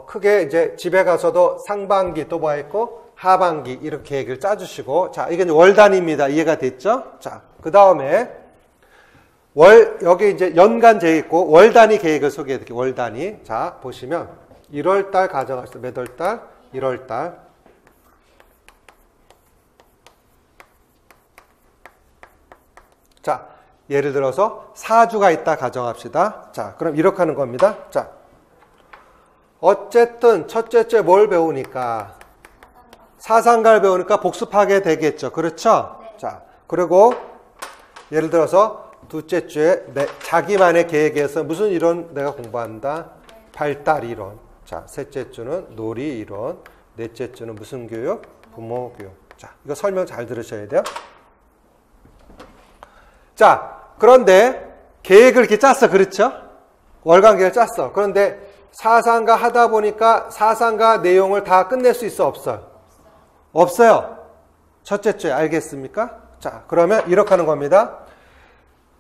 크게 이제 집에 가서도 상반기 또 뭐 있고 하반기 이렇게 계획을 짜주시고 자 이게 이제 월 단위입니다. 이해가 됐죠? 자 그 다음에 여기 이제 연간 계획 있고 월 단위 계획을 소개해 드릴게요. 월 단위. 자 보시면 1월달 가정하시죠. 몇 월달? 1월달. 자 예를 들어서 4주가 있다 가정합시다. 자 그럼 이렇게 하는 겁니다. 자 어쨌든 첫째 주에 뭘 배우니까 사상가를 배우니까 복습하게 되겠죠. 그렇죠? 자, 그리고 예를 들어서 둘째 주에 자기만의 계획에서 무슨 이론 내가 공부한다? 발달 이론. 자, 셋째 주는 놀이 이론. 넷째 주는 무슨 교육? 부모 교육. 자, 이거 설명 잘 들으셔야 돼요. 자, 그런데 계획을 이렇게 짰어. 그렇죠? 월간 계획을 짰어. 그런데 사상가 하다 보니까 사상가 내용을 다 끝낼 수 있어? 없어요? 없어요. 첫째 주에 알겠습니까? 자, 그러면 이렇게 하는 겁니다.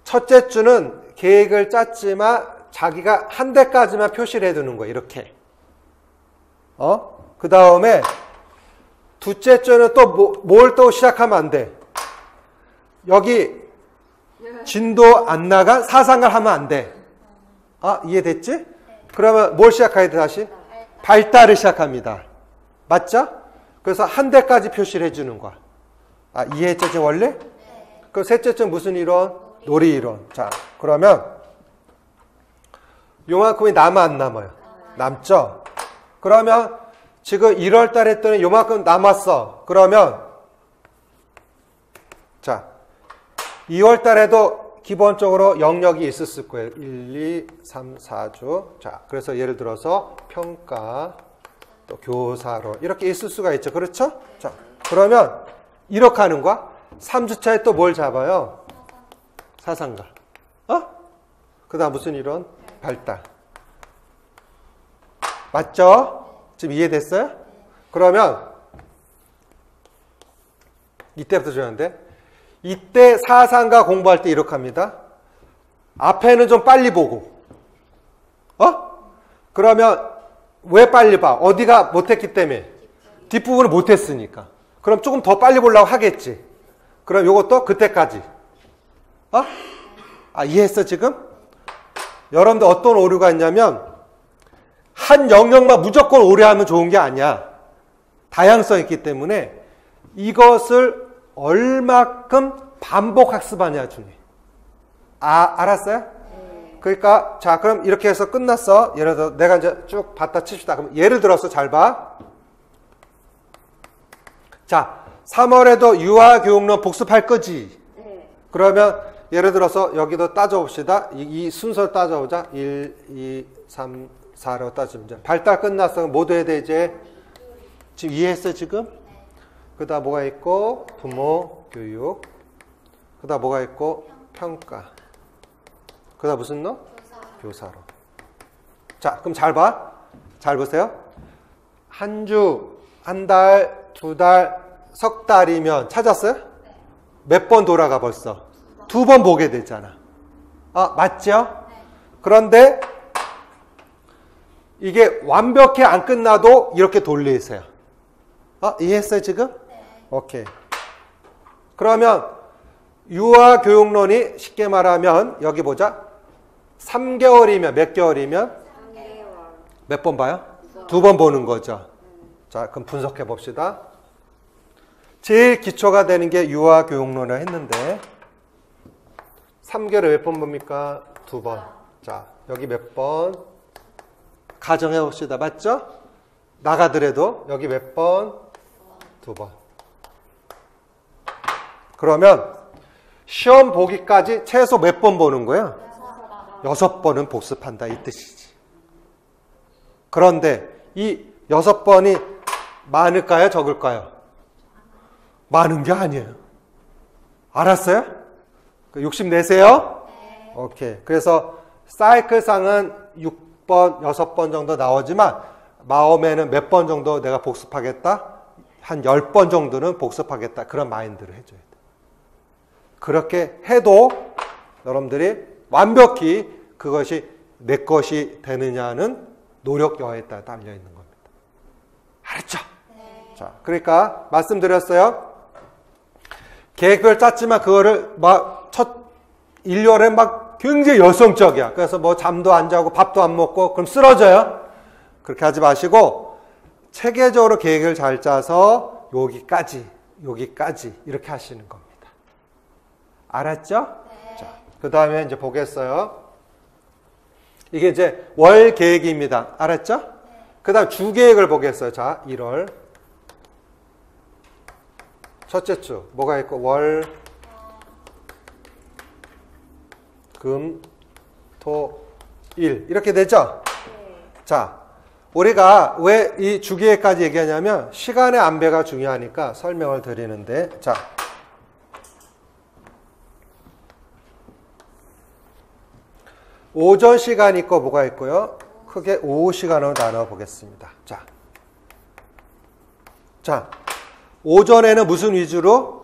첫째 주는 계획을 짰지만 자기가 한 대까지만 표시를 해두는 거예요. 이렇게. 그 다음에 둘째 주에는 또 뭘 또 시작하면 안 돼. 여기 진도 안 나간 사상가를 하면 안 돼. 아, 이해됐지? 그러면 뭘 시작해야 돼, 다시? 발달을 시작합니다. 맞죠? 그래서 한 대까지 표시를 해주는 거야. 아, 이해했죠, 지금 원래? 그럼 셋째 주 무슨 이론? 놀이 이론. 자, 그러면 요만큼이 남아 안 남아요? 남죠? 그러면 지금 1월 달 했더니 요만큼 남았어. 그러면 자, 2월 달에도 기본적으로 영역이 있었을 거예요. 1, 2, 3, 4주. 자, 그래서 예를 들어서 평가, 또 교사로 이렇게 있을 수가 있죠. 그렇죠? 자, 그러면 이렇게 하는 거야. 3주차에 또 뭘 잡아요? 사상가. 그 다음 무슨 이론? 발달. 맞죠? 지금 이해됐어요? 그러면 이때부터 중요한데, 이때 사상가 공부할 때 이렇게 합니다. 앞에는 좀 빨리 보고, 그러면 왜 빨리 봐? 어디가 못했기 때문에? 뒷부분을 못했으니까. 그럼 조금 더 빨리 보려고 하겠지. 그럼 요것도 그때까지. 이해했어 지금? 여러분들 어떤 오류가 있냐면, 한 영역만 무조건 오래 하면 좋은 게 아니야. 다양성이 있기 때문에 이것을 얼마큼 반복 학습하냐 중요해. 알았어요? 그러니까 자, 그럼 이렇게 해서 끝났어. 예를 들어 내가 이제 쭉 봤다 칩시다. 그럼 예를 들어서 잘 봐. 자, 3월에도 유아교육론 복습할 거지. 그러면 예를 들어서 여기도 따져봅시다. 이 순서를 따져보자. 1, 2, 3, 4로 따지면 이제 발달 끝났어. 뭐 돼야 돼 이제? 지금 이해했어 지금? 그 다음 뭐가 있고? 부모, 교육. 그 다음 뭐가 있고? 평가. 그 다음 무슨 너? 교사로. 자, 그럼 잘 봐. 잘 보세요. 한 주, 한 달, 두 달, 석 달이면 찾았어요? 몇 번 돌아가 벌써? 2번 보게 되잖아. 맞죠? 그런데 이게 완벽히 안 끝나도 이렇게 돌리세요. 이해했어요 지금? 오케이. 그러면 유아교육론이 쉽게 말하면 여기 보자. 3개월이면 몇 개월이면? 3개월. 몇 번 봐요? 2번 보는 거죠. 자, 그럼 분석해 봅시다. 제일 기초가 되는 게 유아교육론을 했는데 3개월에 몇 번 봅니까? 2번. 자, 여기 몇 번? 가정해 봅시다. 맞죠? 나가더라도 여기 몇 번? 2번. 그러면 시험 보기까지 최소 몇 번 보는 거야? 6번은 복습한다 이 뜻이지. 그런데 이 6번이 많을까요? 적을까요? 많은 게 아니에요. 알았어요? 욕심내세요? 네. 오케이. 그래서 사이클상은 6번, 6번 정도 나오지만 마음에는 몇 번 정도 내가 복습하겠다? 한 10번 정도는 복습하겠다. 그런 마인드를 해줘야 돼. 그렇게 해도 여러분들이 완벽히 그것이 내 것이 되느냐는 노력 여하에 따라 달려있는 겁니다. 알았죠? 네. 자, 그러니까 말씀드렸어요. 계획별 짰지만 그거를 막 첫 1년에 막 굉장히 열성적이야. 그래서 뭐 잠도 안 자고 밥도 안 먹고 그럼 쓰러져요. 그렇게 하지 마시고 체계적으로 계획을 잘 짜서 여기까지 이렇게 하시는 겁니다. 알았죠? 네. 자, 그 다음에 이제 보겠어요. 이게 이제 월 계획입니다. 알았죠? 네. 그 다음 주 계획을 보겠어요. 자, 1월. 첫째 주, 뭐가 있고, 월, 금, 토, 일. 이렇게 되죠? 네. 자, 우리가 왜 이 주기회까지 얘기하냐면, 시간의 안배가 중요하니까 설명을 드리는데, 자. 오전 시간 있고 뭐가 있고요? 크게 오후 시간으로 나눠 보겠습니다. 자, 오전에는 무슨 위주로?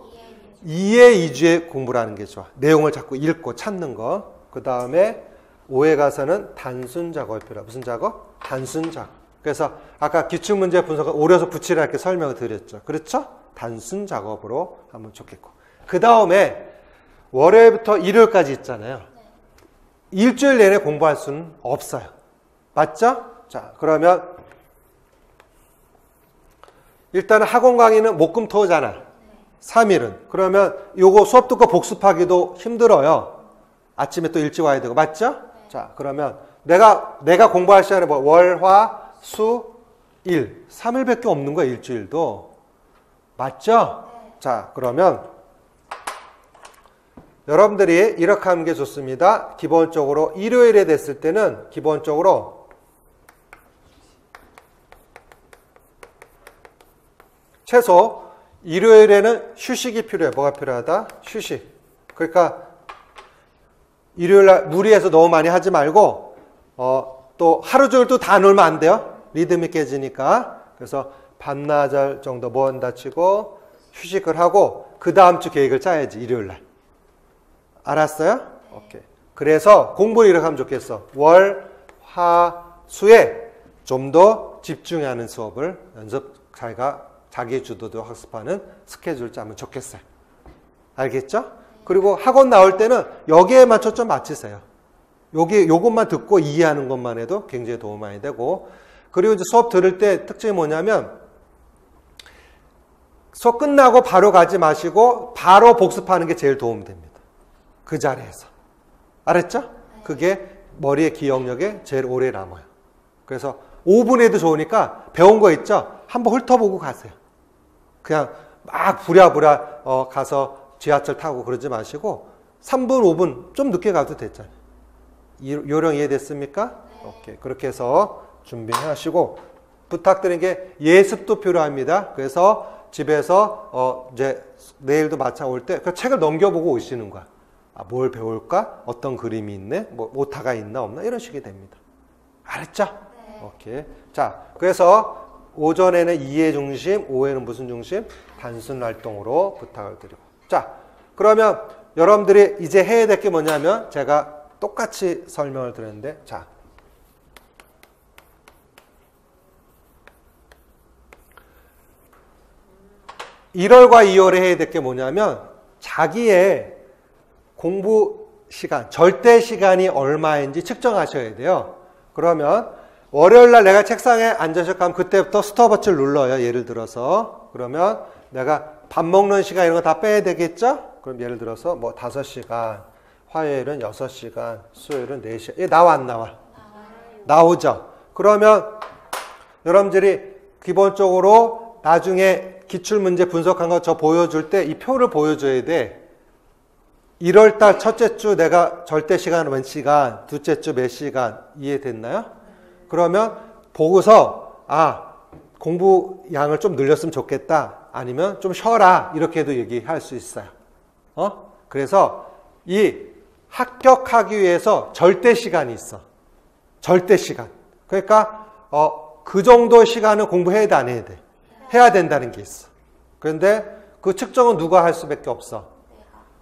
이해 위주의 공부를 하는 게 좋아. 내용을 자꾸 읽고 찾는 거. 그 다음에 오후에 가서는 단순 작업이 필요해. 무슨 작업? 단순 작업. 그래서 아까 기출문제 분석은 오려서 붙이라 이렇게 설명을 드렸죠. 그렇죠? 단순 작업으로 하면 좋겠고. 그 다음에 월요일부터 일요일까지 있잖아요. 일주일 내내 공부할 수는 없어요. 맞죠? 자, 그러면 일단은 학원 강의는 목금토잖아. 3일은. 그러면 요거 수업 듣고 복습하기도 힘들어요. 아침에 또 일찍 와야 되고. 맞죠? 자, 그러면 내가 공부할 시간에 뭐 월, 화, 수, 일. 3일밖에 없는 거야, 일주일도. 맞죠? 자, 그러면 여러분들이 이렇게 하는 게 좋습니다. 기본적으로 일요일에 됐을 때는 기본적으로 최소 일요일에는 휴식이 필요해. 뭐가 필요하다? 휴식. 그러니까 일요일날 무리해서 너무 많이 하지 말고 또 하루 종일 또 다 놀면 안 돼요. 리듬이 깨지니까. 그래서 반나절 정도 뭐 한다 치고 휴식을 하고 그 다음 주 계획을 짜야지. 일요일날. 알았어요? 오케이. 그래서 공부를 이렇게 하면 좋겠어. 월, 화, 수에 좀 더 집중하는 수업을 자기 주도도 학습하는 스케줄 짜면 좋겠어요. 알겠죠? 그리고 학원 나올 때는 여기에만 초점 맞추세요. 요것만 듣고 이해하는 것만 해도 굉장히 도움 많이 되고, 그리고 이제 수업 들을 때 특징이 뭐냐면 수업 끝나고 바로 가지 마시고 바로 복습하는 게 제일 도움됩니다. 그 자리에서. 알았죠? 그게 머리의 기억력에 제일 오래 남아요. 그래서 5분에도 좋으니까 배운 거 있죠? 한번 훑어보고 가세요. 그냥 막 부랴부랴 가서 지하철 타고 그러지 마시고 3분, 5분 좀 늦게 가도 됐잖아요. 요령 이해됐습니까? 오케이. 그렇게 해서 준비하시고 부탁드린 게 예습도 필요합니다. 그래서 집에서 이제 내일도 마찬가지 올 때 그 책을 넘겨보고 오시는 거야. 아, 뭘 배울까? 어떤 그림이 있네? 뭐 오타가 있나 없나? 이런 식이 됩니다. 알았죠? 네. 오케이. 자, 그래서 오전에는 이해 중심, 오후에는 무슨 중심? 단순 활동으로 부탁을 드리고. 자, 그러면 여러분들이 이제 해야 될 게 뭐냐면 제가 똑같이 설명을 드렸는데, 자, (1월과 2월에) 해야 될 게 뭐냐면 자기의 공부 시간, 절대 시간이 얼마인지 측정하셔야 돼요. 그러면 월요일날 내가 책상에 앉아서 가면 그때부터 스톱워치를 눌러요. 예를 들어서. 그러면 내가 밥 먹는 시간 이런 거 다 빼야 되겠죠? 그럼 예를 들어서 뭐 5시간, 화요일은 6시간, 수요일은 4시간. 이게 나와 안 나와? 나오죠. 그러면 여러분들이 기본적으로 나중에 기출문제 분석한 거 저 보여줄 때 이 표를 보여줘야 돼. 1월달 첫째 주 내가 절대 시간은 몇 시간, 둘째 주 몇 시간 이해됐나요? 그러면 보고서 공부 양을 좀 늘렸으면 좋겠다. 아니면 좀 쉬어라. 이렇게도 얘기할 수 있어요. 그래서 이 합격하기 위해서 절대 시간이 있어. 절대 시간. 그러니까 그 정도 시간은 공부해야 돼, 안 해야 돼? 해야 된다는 게 있어. 그런데 그 측정은 누가 할 수밖에 없어?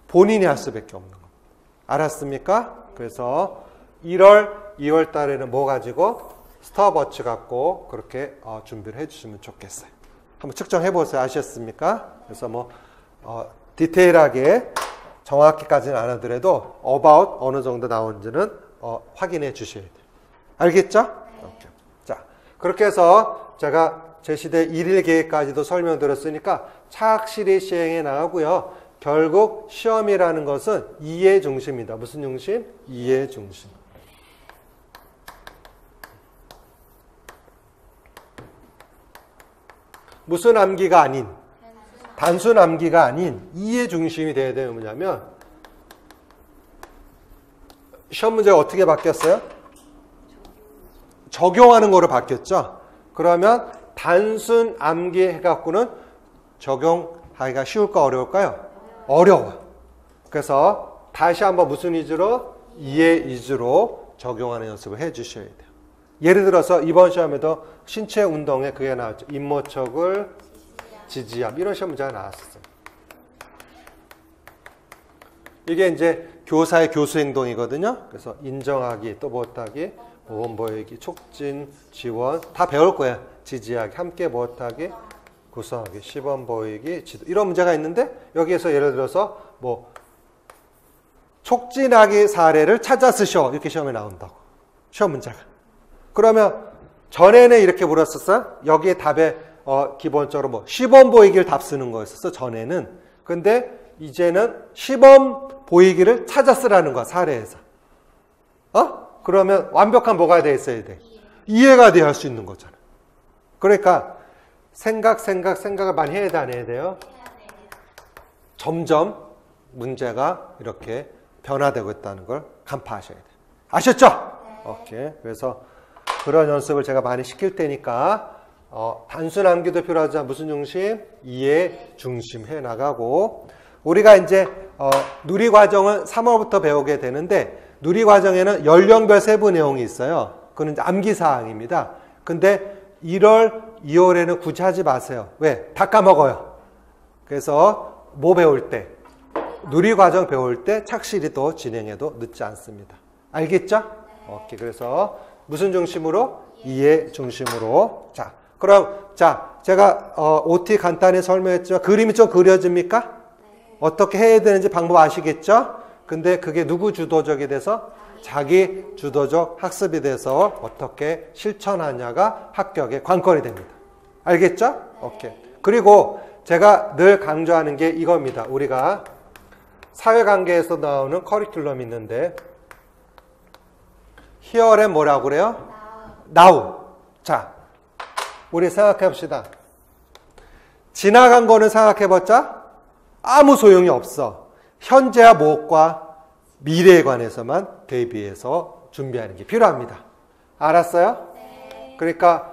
본인이 할 수밖에 없는 거. 알았습니까? 그래서 1월, 2월 달에는 뭐 가지고? 스톱워치 갖고 그렇게 준비를 해주시면 좋겠어요. 한번 측정해 보세요. 아셨습니까? 그래서 뭐 디테일하게 정확히까지는 안 하더라도 about 어느 정도 나온지는 확인해 주셔야 돼요. 알겠죠? 오케이. 자, 그렇게 해서 제가 제시대 1일 계획까지도 설명드렸으니까 착실히 시행해 나가고요. 결국 시험이라는 것은 이해 중심이다. 무슨 중심? 이해 중심. 무슨 암기가 아닌, 단순 암기가 아닌 이해 중심이 돼야 되는 뭐냐면, 시험 문제가 어떻게 바뀌었어요? 적용하는 거로 바뀌었죠. 그러면 단순 암기 해갖고는 적용하기가 쉬울까 어려울까요? 어려워. 그래서 다시 한번 무슨 위주로? 이해 위주로 적용하는 연습을 해 주셔야 돼요. 예를 들어서 이번 시험에도 신체 운동에 그게 나왔죠. 임모척을, 지지함. 이런 시험 문제가 나왔었어요. 이게 이제 교사의 교수 행동이거든요. 그래서 인정하기, 또 못하기, 모범 보이기, 촉진, 지원 다 배울 거야. 지지하기, 함께 무엇하기, 구성하기, 시범 보이기, 지도 이런 문제가 있는데 여기에서 예를 들어서 뭐 촉진하기 사례를 찾아 쓰셔 이렇게 시험에 나온다고. 시험 문제가. 그러면 전에는 이렇게 물었었어. 여기에 답에 기본적으로 뭐 시범 보이기를 답 쓰는 거였었어. 전에는. 근데 이제는 시범 보이기를 찾아 쓰라는 거야. 사례에서. 그러면 완벽한 뭐가 돼 있어야 돼? 이해가 돼야 할 수 있는 거잖아. 그러니까 생각을 많이 해야 돼, 안 해야 돼요? 점점 문제가 이렇게 변화되고 있다는 걸 간파하셔야 돼요. 아셨죠? 오케이. 그래서 그런 연습을 제가 많이 시킬 테니까 단순 암기도 필요하지 않아. 무슨 중심? 이해 중심 해 나가고 우리가 이제 누리과정은 3월부터 배우게 되는데 누리과정에는 연령별 세부 내용이 있어요. 그건 이제 암기사항입니다. 근데 1월, 2월에는 굳이 하지 마세요. 왜? 다 까먹어요. 그래서 뭐 배울 때? 누리과정 배울 때 착실히 또 진행해도 늦지 않습니다. 알겠죠? 오케이. 그래서 무슨 중심으로? 이해 중심으로. 자, 그럼 제가 OT 간단히 설명했지만 그림이 좀 그려집니까? 어떻게 해야 되는지 방법 아시겠죠? 근데 그게 누구 주도적이 돼서? 자기 주도적 학습이 돼서 어떻게 실천하냐가 합격의 관건이 됩니다. 알겠죠? 오케이. 그리고 제가 늘 강조하는 게 이겁니다. 우리가 사회관계에서 나오는 커리큘럼이 있는데 here는 뭐라고 그래요? now. 자, 우리 생각해 봅시다. 지나간 거는 생각해봤자 아무 소용이 없어. 현재와 무엇과 미래에 관해서만 대비해서 준비하는 게 필요합니다. 알았어요? 네. 그러니까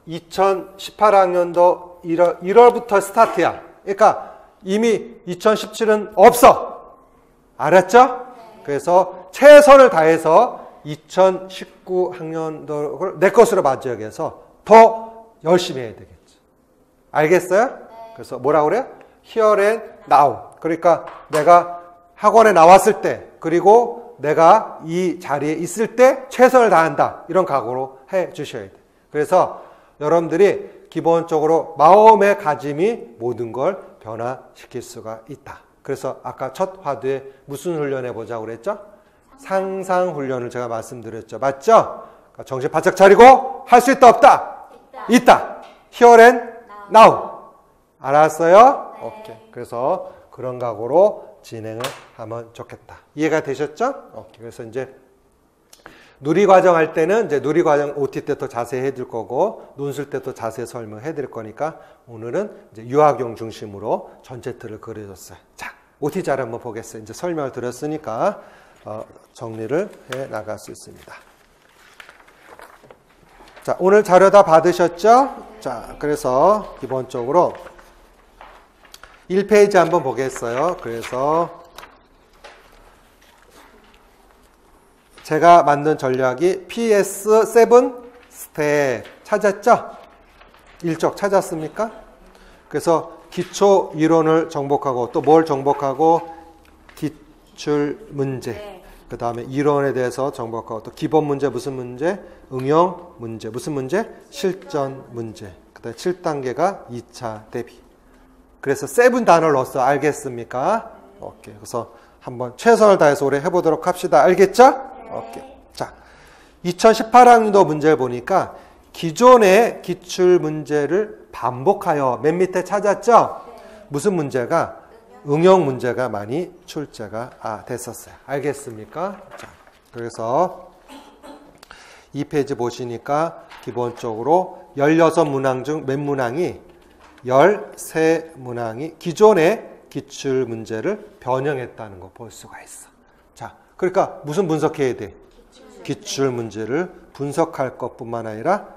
2018학년도 1월부터 스타트야. 그러니까 이미 2017은 없어. 알았죠? 네. 그래서 최선을 다해서 2019학년도를 내 것으로 맞춰야 해서 더 열심히 해야 되겠죠. 알겠어요? 네. 그래서 뭐라고 그래요? Here and now. 그러니까 내가 학원에 나왔을 때 그리고 내가 이 자리에 있을 때 최선을 다한다. 이런 각오로 해 주셔야 돼요. 그래서 여러분들이 기본적으로 마음의 가짐이 모든 걸 변화시킬 수가 있다. 그래서 아까 첫 화두에 무슨 훈련 해보자고 그랬죠? 상상 훈련을 제가 말씀드렸죠. 맞죠? 그러니까 정신 바짝 차리고 할 수 있다 없다? 있다. Here and now. 알았어요? 네. 오케이. 그래서 그런 각오로 진행을 하면 좋겠다. 이해가 되셨죠? 오케이. 그래서 이제 누리과정 할 때는 이제 누리과정 OT 때 더 자세히 해줄 거고 논술 때 또 자세히 설명해 드릴 거니까 오늘은 이제 유학용 중심으로 전체 틀을 그려줬어요. 자, OT 잘 한번 보겠어요. 이제 설명을 드렸으니까 정리를 해 나갈 수 있습니다. 자, 오늘 자료 다 받으셨죠? 자, 그래서 기본적으로 1페이지 한번 보겠어요. 그래서 제가 만든 전략이 PS7 스텝 찾았죠? 일적 찾았습니까? 그래서 기초 이론을 정복하고 또 뭘 정복하고 기출 문제, 그 다음에 이론에 대해서 정복하고 또 기본 문제 무슨 문제? 응용 문제 무슨 문제? 실전 문제. 그 다음에 7단계가 2차 대비. 그래서 7 단어를 넣었어. 알겠습니까? 오케이. 그래서 한번 최선을 다해서 올해 해보도록 합시다. 알겠죠? 오케이. 자, 2018학년도 문제를 보니까 기존의 기출 문제를 반복하여 맨 밑에 찾았죠? 무슨 문제가? 응용 문제가 많이 출제가 됐었어요. 알겠습니까? 자, 그래서 이 페이지 보시니까 기본적으로 16문항 중 몇 문항이 13문항이 기존의 기출 문제를 변형했다는 거 볼 수가 있어. 자, 그러니까 무슨 분석해야 돼? 기출 문제를 분석할 것뿐만 아니라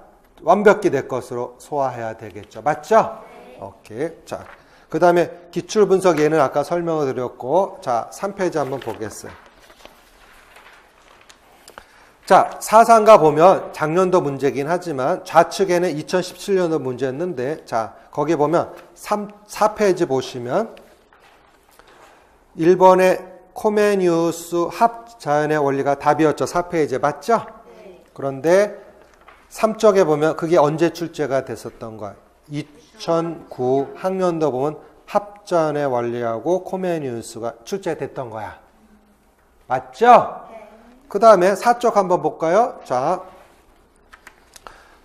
완벽히 내 것으로 소화해야 되겠죠. 맞죠? 오케이. 자, 그 다음에 기출 분석 예는 아까 설명을 드렸고, 자, 3페이지 한번 보겠어요. 자, 사상가 보면 작년도 문제긴 하지만 좌측에는 2017년도 문제였는데, 자, 거기 보면 4페이지 보시면 1번의 코메니우스 합 자연의 원리가 답이었죠. 4페이지에 맞죠? 네. 그런데 3쪽에 보면 그게 언제 출제가 됐었던 거야? 2009 학년도 보면 합전의 원리하고 코메니우스가 출제됐던 거야. 맞죠? 그 다음에 4쪽 한번 볼까요? 자,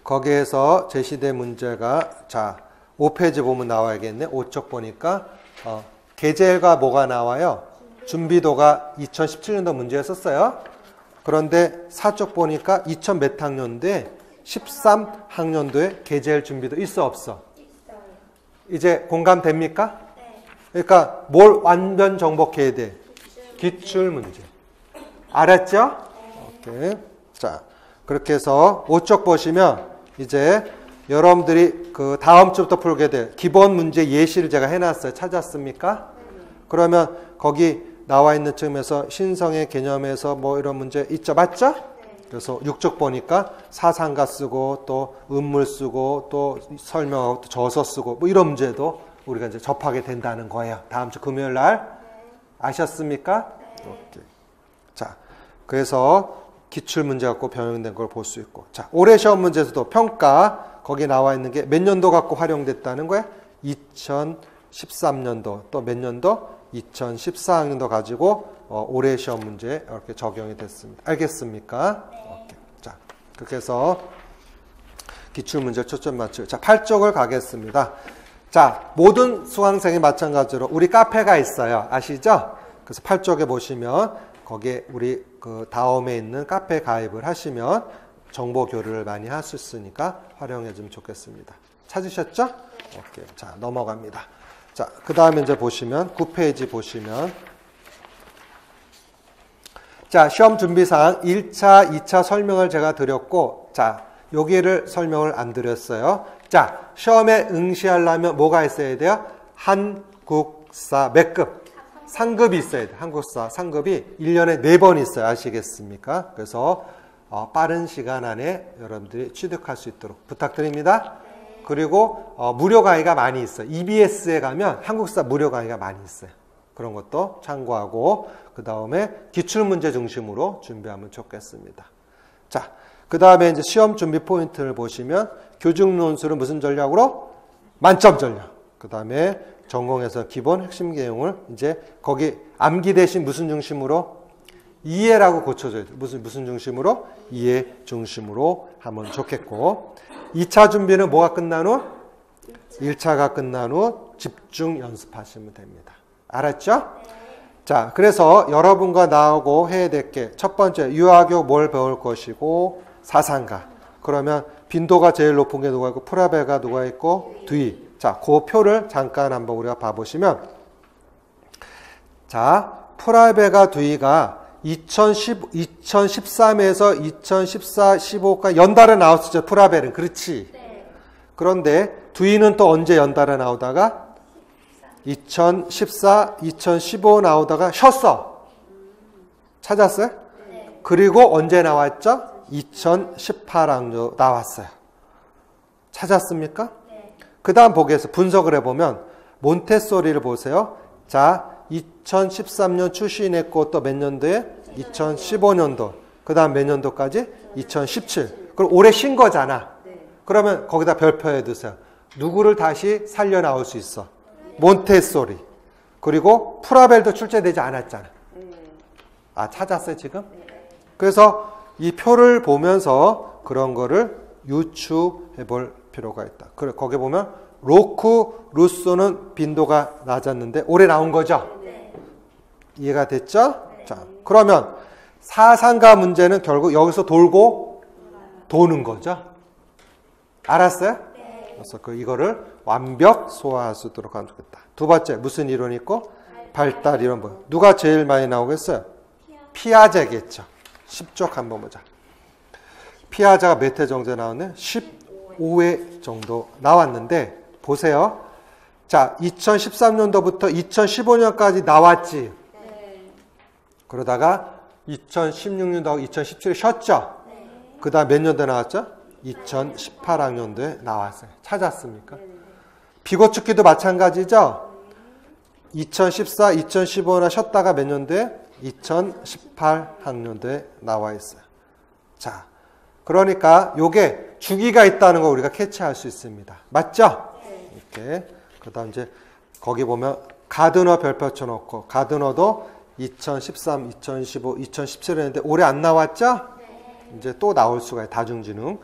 거기에서 제시된 문제가, 자, 5페이지 보면 나와야겠네. 5쪽 보니까, 계절과 뭐가 나와요? 준비도가 2017년도 문제였었어요. 그런데 4쪽 보니까 2000 몇 학년도에 13학년도에 계절 준비도 있어 없어? 있어요. 이제 공감됩니까? 네. 그러니까 뭘 완전 정복해야 돼? 기출 문제. 알았죠? 네. 오케이. 자, 그렇게 해서 5쪽 보시면 이제 여러분들이 그 다음 주부터 풀게 될 기본 문제 예시를 제가 해놨어요. 찾았습니까? 네. 그러면 거기 나와 있는 쯤에서 신성의 개념에서 뭐 이런 문제 있죠? 맞죠? 네. 그래서 6쪽 보니까 사상가 쓰고 또 음물 쓰고 또 설명하고 또 저서 쓰고 뭐 이런 문제도 우리가 이제 접하게 된다는 거예요. 다음 주 금요일 날. 아셨습니까? 네. 오케이. 자, 그래서 기출 문제 갖고 변형된 걸 볼 수 있고. 자, 올해 시험 문제에서도 평가 거기 나와 있는 게 몇 년도 갖고 활용됐다는 거야? 2013년도 또 몇 년도? 2014학년도 가지고 올해 시험 문제에 이렇게 적용이 됐습니다. 알겠습니까? 네. 오케이. 자, 그렇게 해서 기출문제 초점 맞추고. 자, 8쪽을 가겠습니다. 자, 모든 수강생이 마찬가지로 우리 카페가 있어요. 아시죠? 그래서 8쪽에 보시면 거기에 우리 그 다음에 있는 카페 가입을 하시면 정보 교류를 많이 할 수 있으니까 활용해 주면 좋겠습니다. 찾으셨죠? 오케이. 자, 넘어갑니다. 자, 그 다음에 이제 보시면 9페이지 보시면 자, 시험 준비사항 1차, 2차 설명을 제가 드렸고 자, 여기를 설명을 안 드렸어요. 자, 시험에 응시하려면 뭐가 있어야 돼요? 한국사 몇 급? 상급이 있어야 돼요. 한국사 상급이 1년에 4번 있어요. 아시겠습니까? 그래서 빠른 시간 안에 여러분들이 취득할 수 있도록 부탁드립니다. 그리고 무료 강의가 많이 있어요. EBS에 가면 한국사 무료 강의가 많이 있어요. 그런 것도 참고하고 그 다음에 기출문제 중심으로 준비하면 좋겠습니다. 자, 그 다음에 이제 시험 준비 포인트를 보시면 교직 논술은 무슨 전략으로? 만점 전략. 그 다음에 전공에서 기본 핵심 내용을 이제 거기 암기 대신 무슨 중심으로? 이해라고 고쳐줘야 돼요. 무슨 중심으로? 이해 중심으로 하면 좋겠고 2차 준비는 뭐가 끝난 후? 1차가 끝난 후 집중 연습하시면 됩니다. 알았죠? 네. 자, 그래서 여러분과 나하고 해야 될 게 첫 번째 유아교 뭘 배울 것이고 사상가. 그러면 빈도가 제일 높은 게 누가 있고 프라베가 누가 있고 뒤. 자, 그 표를 잠깐 한번 우리가 봐보시면 자, 프라베가 뒤가 2013에서 2014, 15까지 연달아 나왔었죠. 프라벨은. 그렇지. 네. 그런데 두이는 또 언제 연달아 나오다가 2014, 2015 나오다가 쉬었어. 찾았어요? 네. 그리고 언제 나왔죠? 2018학년 나왔어요. 찾았습니까? 네. 그 다음 보기에서 분석을 해보면 몬테소리를 보세요. 자, 2013년 출시했고 또 몇 년도에? 2015년도. 그 다음 몇 년도까지? 2017. 그럼 올해 신 거잖아. 그러면 거기다 별표해 두세요. 누구를 다시 살려 나올 수 있어? 몬테소리. 그리고 프라벨도 출제되지 않았잖아. 아, 찾았어요 지금? 그래서 이 표를 보면서 그런 거를 유추해 볼 필요가 있다. 그래, 거기 보면 로크, 루소는 빈도가 낮았는데 올해 나온 거죠? 이해가 됐죠? 자, 그러면 사상가 문제는 결국 여기서 돌고 도는 거죠? 알았어요? 그래서 이거를 완벽 소화할 수 있도록 하면 좋겠다. 두 번째, 무슨 이론이 있고? 발달 이론. 뭐. 누가 제일 많이 나오겠어요? 피아제겠죠. 10쪽 한번 보자. 피아제가 몇 회 정도 나왔네? 15회 정도 나왔는데 보세요. 자, 2013년도부터 2015년까지 나왔지. 그러다가 2016년도하고 2017에 쉬었죠. 그 다음 몇 년도에 나왔죠? 2018학년도에 나왔어요. 찾았습니까? 비고축기도 마찬가지죠. 2014, 2015나 쉬었다가 몇 년도에? 2018학년도에 나와 있어요. 자, 그러니까 요게 주기가 있다는 거 우리가 캐치할 수 있습니다. 맞죠? 이렇게. 그 다음 이제 거기 보면 가드너 별표 쳐놓고, 가드너도 2013, 2015, 2017 했는데 올해 안 나왔죠? 이제 또 나올 수가 있어요. 다중지능.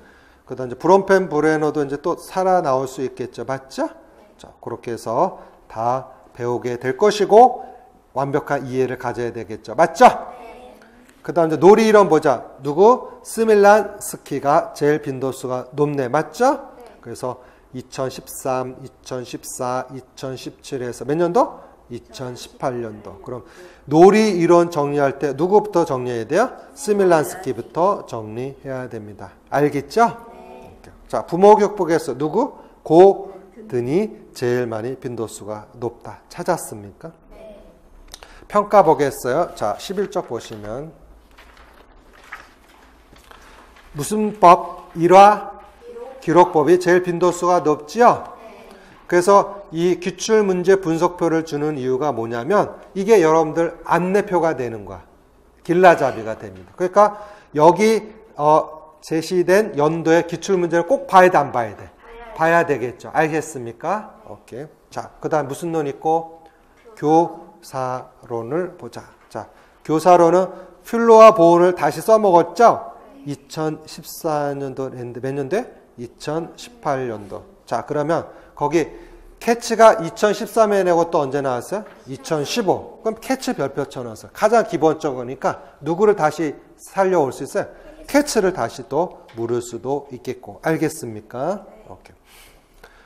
그 다음 이제 브롬펜 브레너도 이제 또 살아 나올 수 있겠죠. 맞죠? 자, 그렇게 해서 다 배우게 될 것이고, 완벽한 이해를 가져야 되겠죠. 맞죠? 그 다음 이제 놀이 이론 보자. 누구? 스밀란 스키가 제일 빈도수가 높네. 맞죠? 그래서 2013, 2014, 2017에서 몇 년도? 2018년도. 그럼 놀이 이론 정리할 때 누구부터 정리해야 돼요? 스밀란 스키부터 정리해야 됩니다. 알겠죠? 자, 부모교육 보겠어. 누구? 고든이 제일 많이 빈도수가 높다. 찾았습니까? 평가 보겠어요. 자, 11쪽 보시면 무슨 법? 일화 기록법이 제일 빈도수가 높지요? 그래서 이 기출문제 분석표를 주는 이유가 뭐냐면 이게 여러분들 안내표가 되는 거야. 길라잡이가 됩니다. 그러니까 여기 제시된 연도의 기출문제를 꼭 봐야 돼, 안 봐야 돼? 봐야 되겠죠. 알겠습니까? 오케이. 자, 그 다음 무슨 론 있고? 교사론을 보자. 자, 교사론은 퓰러와 보온을 다시 써먹었죠? 2014년도 했는데 몇 년도에? 2018년도. 자, 그러면 거기 캐치가 2013에 내고 또 언제 나왔어요? 2015. 그럼 캐치 별표 쳐넣었어요. 가장 기본적이니까 누구를 다시 살려올 수 있어요? 캐치를 다시 또 물을 수도 있겠고. 알겠습니까? 오케이.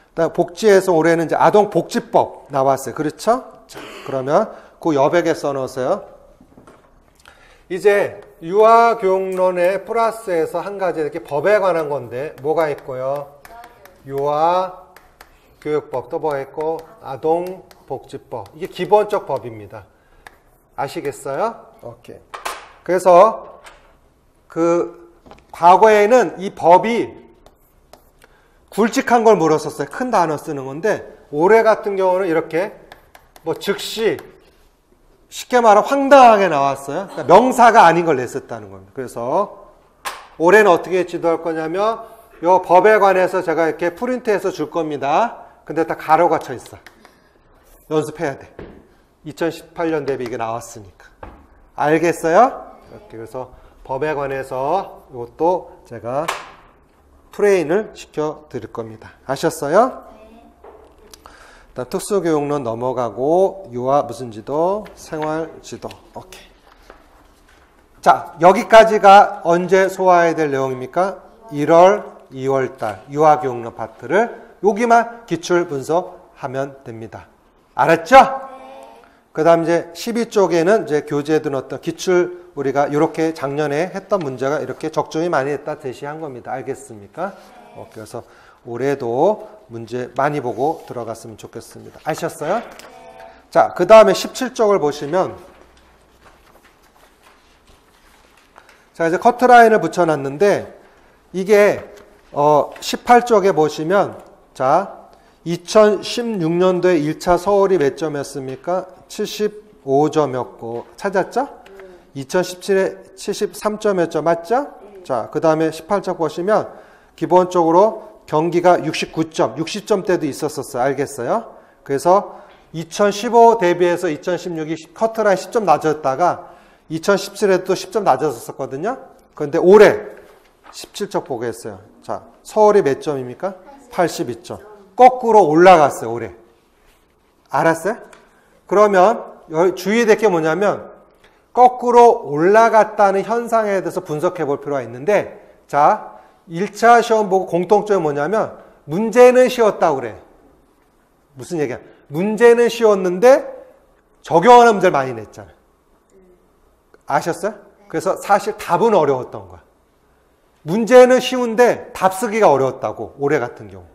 그다음 복지에서 올해는 이제 아동복지법 나왔어요. 그렇죠? 자, 그러면 그 여백에 써놓으세요. 이제 유아교육론의 플러스에서 한 가지 이렇게 법에 관한 건데 뭐가 있고요? 유아교육법, 또 뭐가 있고? 아동복지법. 이게 기본적 법입니다. 아시겠어요? 오케이. 그래서 그 과거에는 이 법이 굵직한 걸 물었었어요. 큰 단어 쓰는 건데 올해 같은 경우는 이렇게 뭐 즉시 쉽게 말하면 황당하게 나왔어요. 그러니까 명사가 아닌 걸 냈었다는 겁니다. 그래서 올해는 어떻게 지도할 거냐면 이 법에 관해서 제가 이렇게 프린트해서 줄 겁니다. 근데 다 가로가 쳐 있어. 연습해야 돼. 2018년 대비 이게 나왔으니까. 알겠어요? 이렇게 그래서 법에 관해서 이것도 제가 트레인을 시켜 드릴 겁니다. 아셨어요? 특수교육론 넘어가고 유아 무슨 지도? 생활지도. 오케이. 자, 여기까지가 언제 소화해야 될 내용입니까? 1월, 2월달 유아교육론 파트를 여기만 기출 분석하면 됩니다. 알았죠? 그 다음 이제 12쪽에는 이제 교재에 둔 어떤 기출 우리가 이렇게 작년에 했던 문제가 이렇게 적중이 많이 됐다 제시한 겁니다. 알겠습니까? 그래서 올해도 문제 많이 보고 들어갔으면 좋겠습니다. 아셨어요? 자, 그 다음에 17쪽을 보시면 자, 이제 커트라인을 붙여놨는데 이게 18쪽에 보시면 자, 2016년도에 1차 서울이 몇 점이었습니까? 75점이었고 찾았죠? 2017에 73점이었죠. 맞죠? 자, 그 다음에 18쪽 보시면 기본적으로 경기가 69점, 60점대도 있었어요. 알겠어요? 그래서 2015 대비해서 2016이 커트라인 10점 낮았다가 2017에도 또 10점 낮았었거든요. 그런데 올해 17쪽 보겠어요. 자, 서울이 몇 점입니까? 82점. 거꾸로 올라갔어요, 올해. 알았어요? 그러면 주의될 게 뭐냐면 거꾸로 올라갔다는 현상에 대해서 분석해 볼 필요가 있는데 자, 1차 시험 보고 공통점이 뭐냐면 문제는 쉬웠다고 그래. 무슨 얘기야? 문제는 쉬웠는데 적용하는 문제를 많이 냈잖아. 아셨어요? 그래서 사실 답은 어려웠던 거야. 문제는 쉬운데 답 쓰기가 어려웠다고, 올해 같은 경우.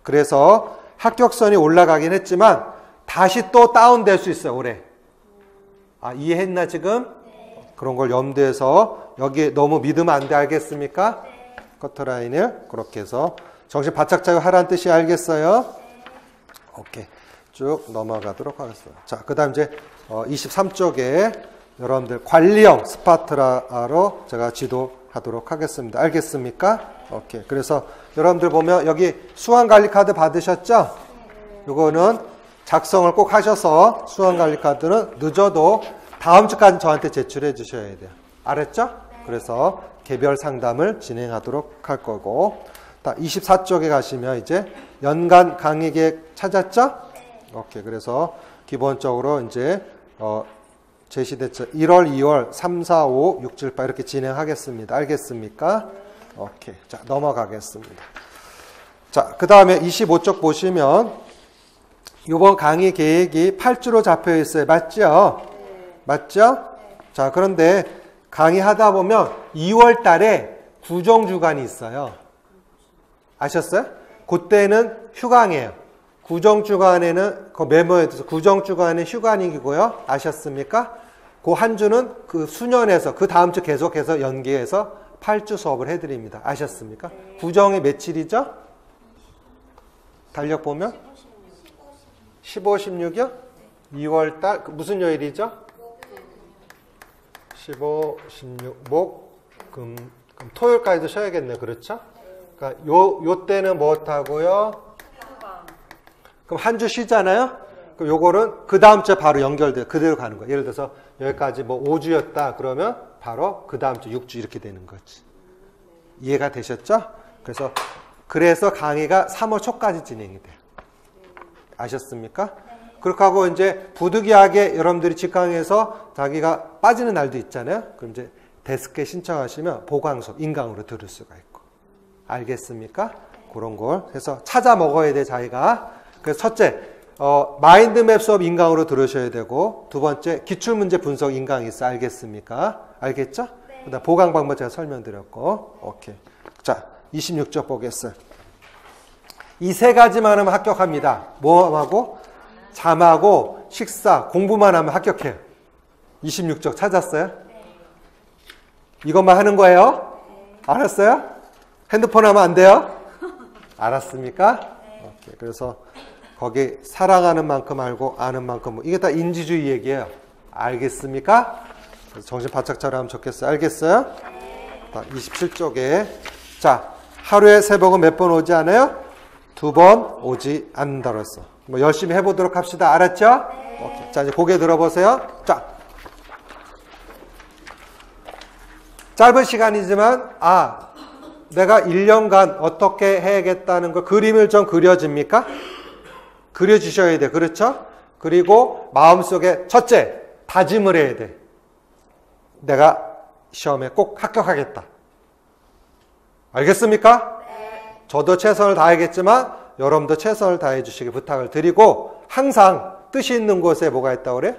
그래서 합격선이 올라가긴 했지만 다시 또 다운될 수 있어요, 올해. 아, 이해했나 지금? 그런 걸 염두해서 여기 너무 믿으면 안 돼. 알겠습니까? 커트라인을 그렇게 해서 정신 바짝 차고 하라는 뜻이 알겠어요? 오케이. 쭉 넘어가도록 하겠습니다. 자, 그 다음 이제 23쪽에 여러분들 관리형 스파트라로 제가 지도 진행하도록 하겠습니다. 알겠습니까? 오케이. 그래서 여러분들 보면 여기 수강관리 카드 받으셨죠? 요거는 작성을 꼭 하셔서 수강관리 카드는 늦어도 다음 주까지 저한테 제출해 주셔야 돼요. 알았죠? 그래서 개별 상담을 진행하도록 할 거고, 24쪽에 가시면 이제 연간 강의 계획 찾았죠? 오케이. 그래서 기본적으로 이제 제시됐죠. 1월, 2월, 3, 4, 5, 6, 7, 8 이렇게 진행하겠습니다. 알겠습니까? 오케이. 자, 넘어가겠습니다. 자, 그 다음에 25쪽 보시면 이번 강의 계획이 8주로 잡혀 있어요. 맞죠? 맞죠? 자, 그런데 강의하다 보면 2월 달에 구정주간이 있어요. 아셨어요? 그때는 휴강이에요. 구정주간에는 그 메모에 둬서 구정주간은 휴관이고요. 아셨습니까? 그 한 주는 그 수년에서 그 다음 주 계속해서 연기해서 8주 수업을 해드립니다. 아셨습니까? 구정이 며칠이죠? 달력 보면 15, 16이요? 2월달 무슨 요일이죠? 15, 16, 목, 금 토요일까지도 쉬어야겠네요. 그렇죠? 그러니까 요 때는 뭐 하고요? 그럼 한 주 쉬잖아요? 그럼 요거는 그 다음 주에 바로 연결돼 그대로 가는 거예요. 예를 들어서 여기까지 뭐 5주였다 그러면 바로 그 다음 주 6주 이렇게 되는 거지. 이해가 되셨죠? 그래서 강의가 3월 초까지 진행이 돼요. 아셨습니까? 그렇게 하고 이제 부득이하게 여러분들이 직강에서 자기가 빠지는 날도 있잖아요. 그럼 이제 데스크에 신청하시면 보강 수업 인강으로 들을 수가 있고. 알겠습니까? 그런 걸 해서 찾아 먹어야 돼 자기가. 그래서 첫째, 마인드맵 수업 인강으로 들으셔야 되고, 두 번째, 기출문제 분석 인강이 있어. 알겠습니까? 알겠죠? 네. 그다음 보강 방법 제가 설명드렸고, 오케이. 자, 26쪽 보겠어요. 이 세 가지만 하면 합격합니다. 뭐하고? 잠하고, 식사, 공부만 하면 합격해요. 26쪽 찾았어요? 네. 이것만 하는 거예요? 네. 알았어요? 핸드폰 하면 안 돼요? 알았습니까? 네. 오케이. 그래서 거기 사랑하는 만큼 알고 아는 만큼 이게 다 인지주의 얘기예요. 알겠습니까? 그래서 정신 바짝 차려하면 좋겠어요. 알겠어요? 네. 27쪽에 자 하루에 새벽은 몇 번 오지 않아요? 2번 오지 않는다 그랬어. 뭐 열심히 해보도록 합시다. 알았죠? 네. 오케이. 자 이제 고개 들어보세요. 자 짧은 시간이지만 내가 1년간 어떻게 해야겠다는 거 그림을 좀 그려집니까? 그려주셔야 돼. 그렇죠? 그리고 마음속에 첫째, 다짐을 해야 돼. 내가 시험에 꼭 합격하겠다. 알겠습니까? 네. 저도 최선을 다하겠지만 여러분도 최선을 다해 주시기 부탁을 드리고 항상 뜻이 있는 곳에 뭐가 있다고 그래?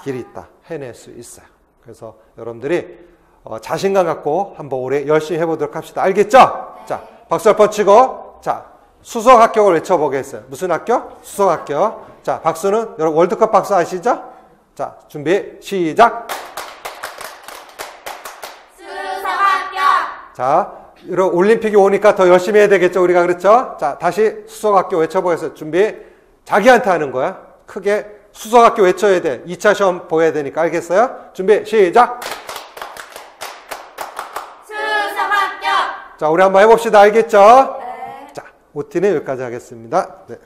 길이 있다. 해낼 수 있어요. 그래서 여러분들이 자신감 갖고 한번 올해 열심히 해보도록 합시다. 알겠죠? 네. 자, 박수 한번 치고 자 수석 합격을 외쳐보겠어요. 무슨 합격? 수석 합격. 자, 박수는 여러분 월드컵 박수 아시죠? 자, 준비 시작. 수석 합격. 자, 이런 올림픽이 오니까 더 열심히 해야 되겠죠, 우리가. 그렇죠? 자, 다시 수석 합격 외쳐보겠어요. 준비. 자기한테 하는 거야. 크게 수석 합격 외쳐야 돼. 2차 시험 보여야 되니까. 알겠어요? 준비 시작. 수석 합격. 자, 우리 한번 해봅시다. 알겠죠? 네. 자, OT는 여기까지 하겠습니다. 네.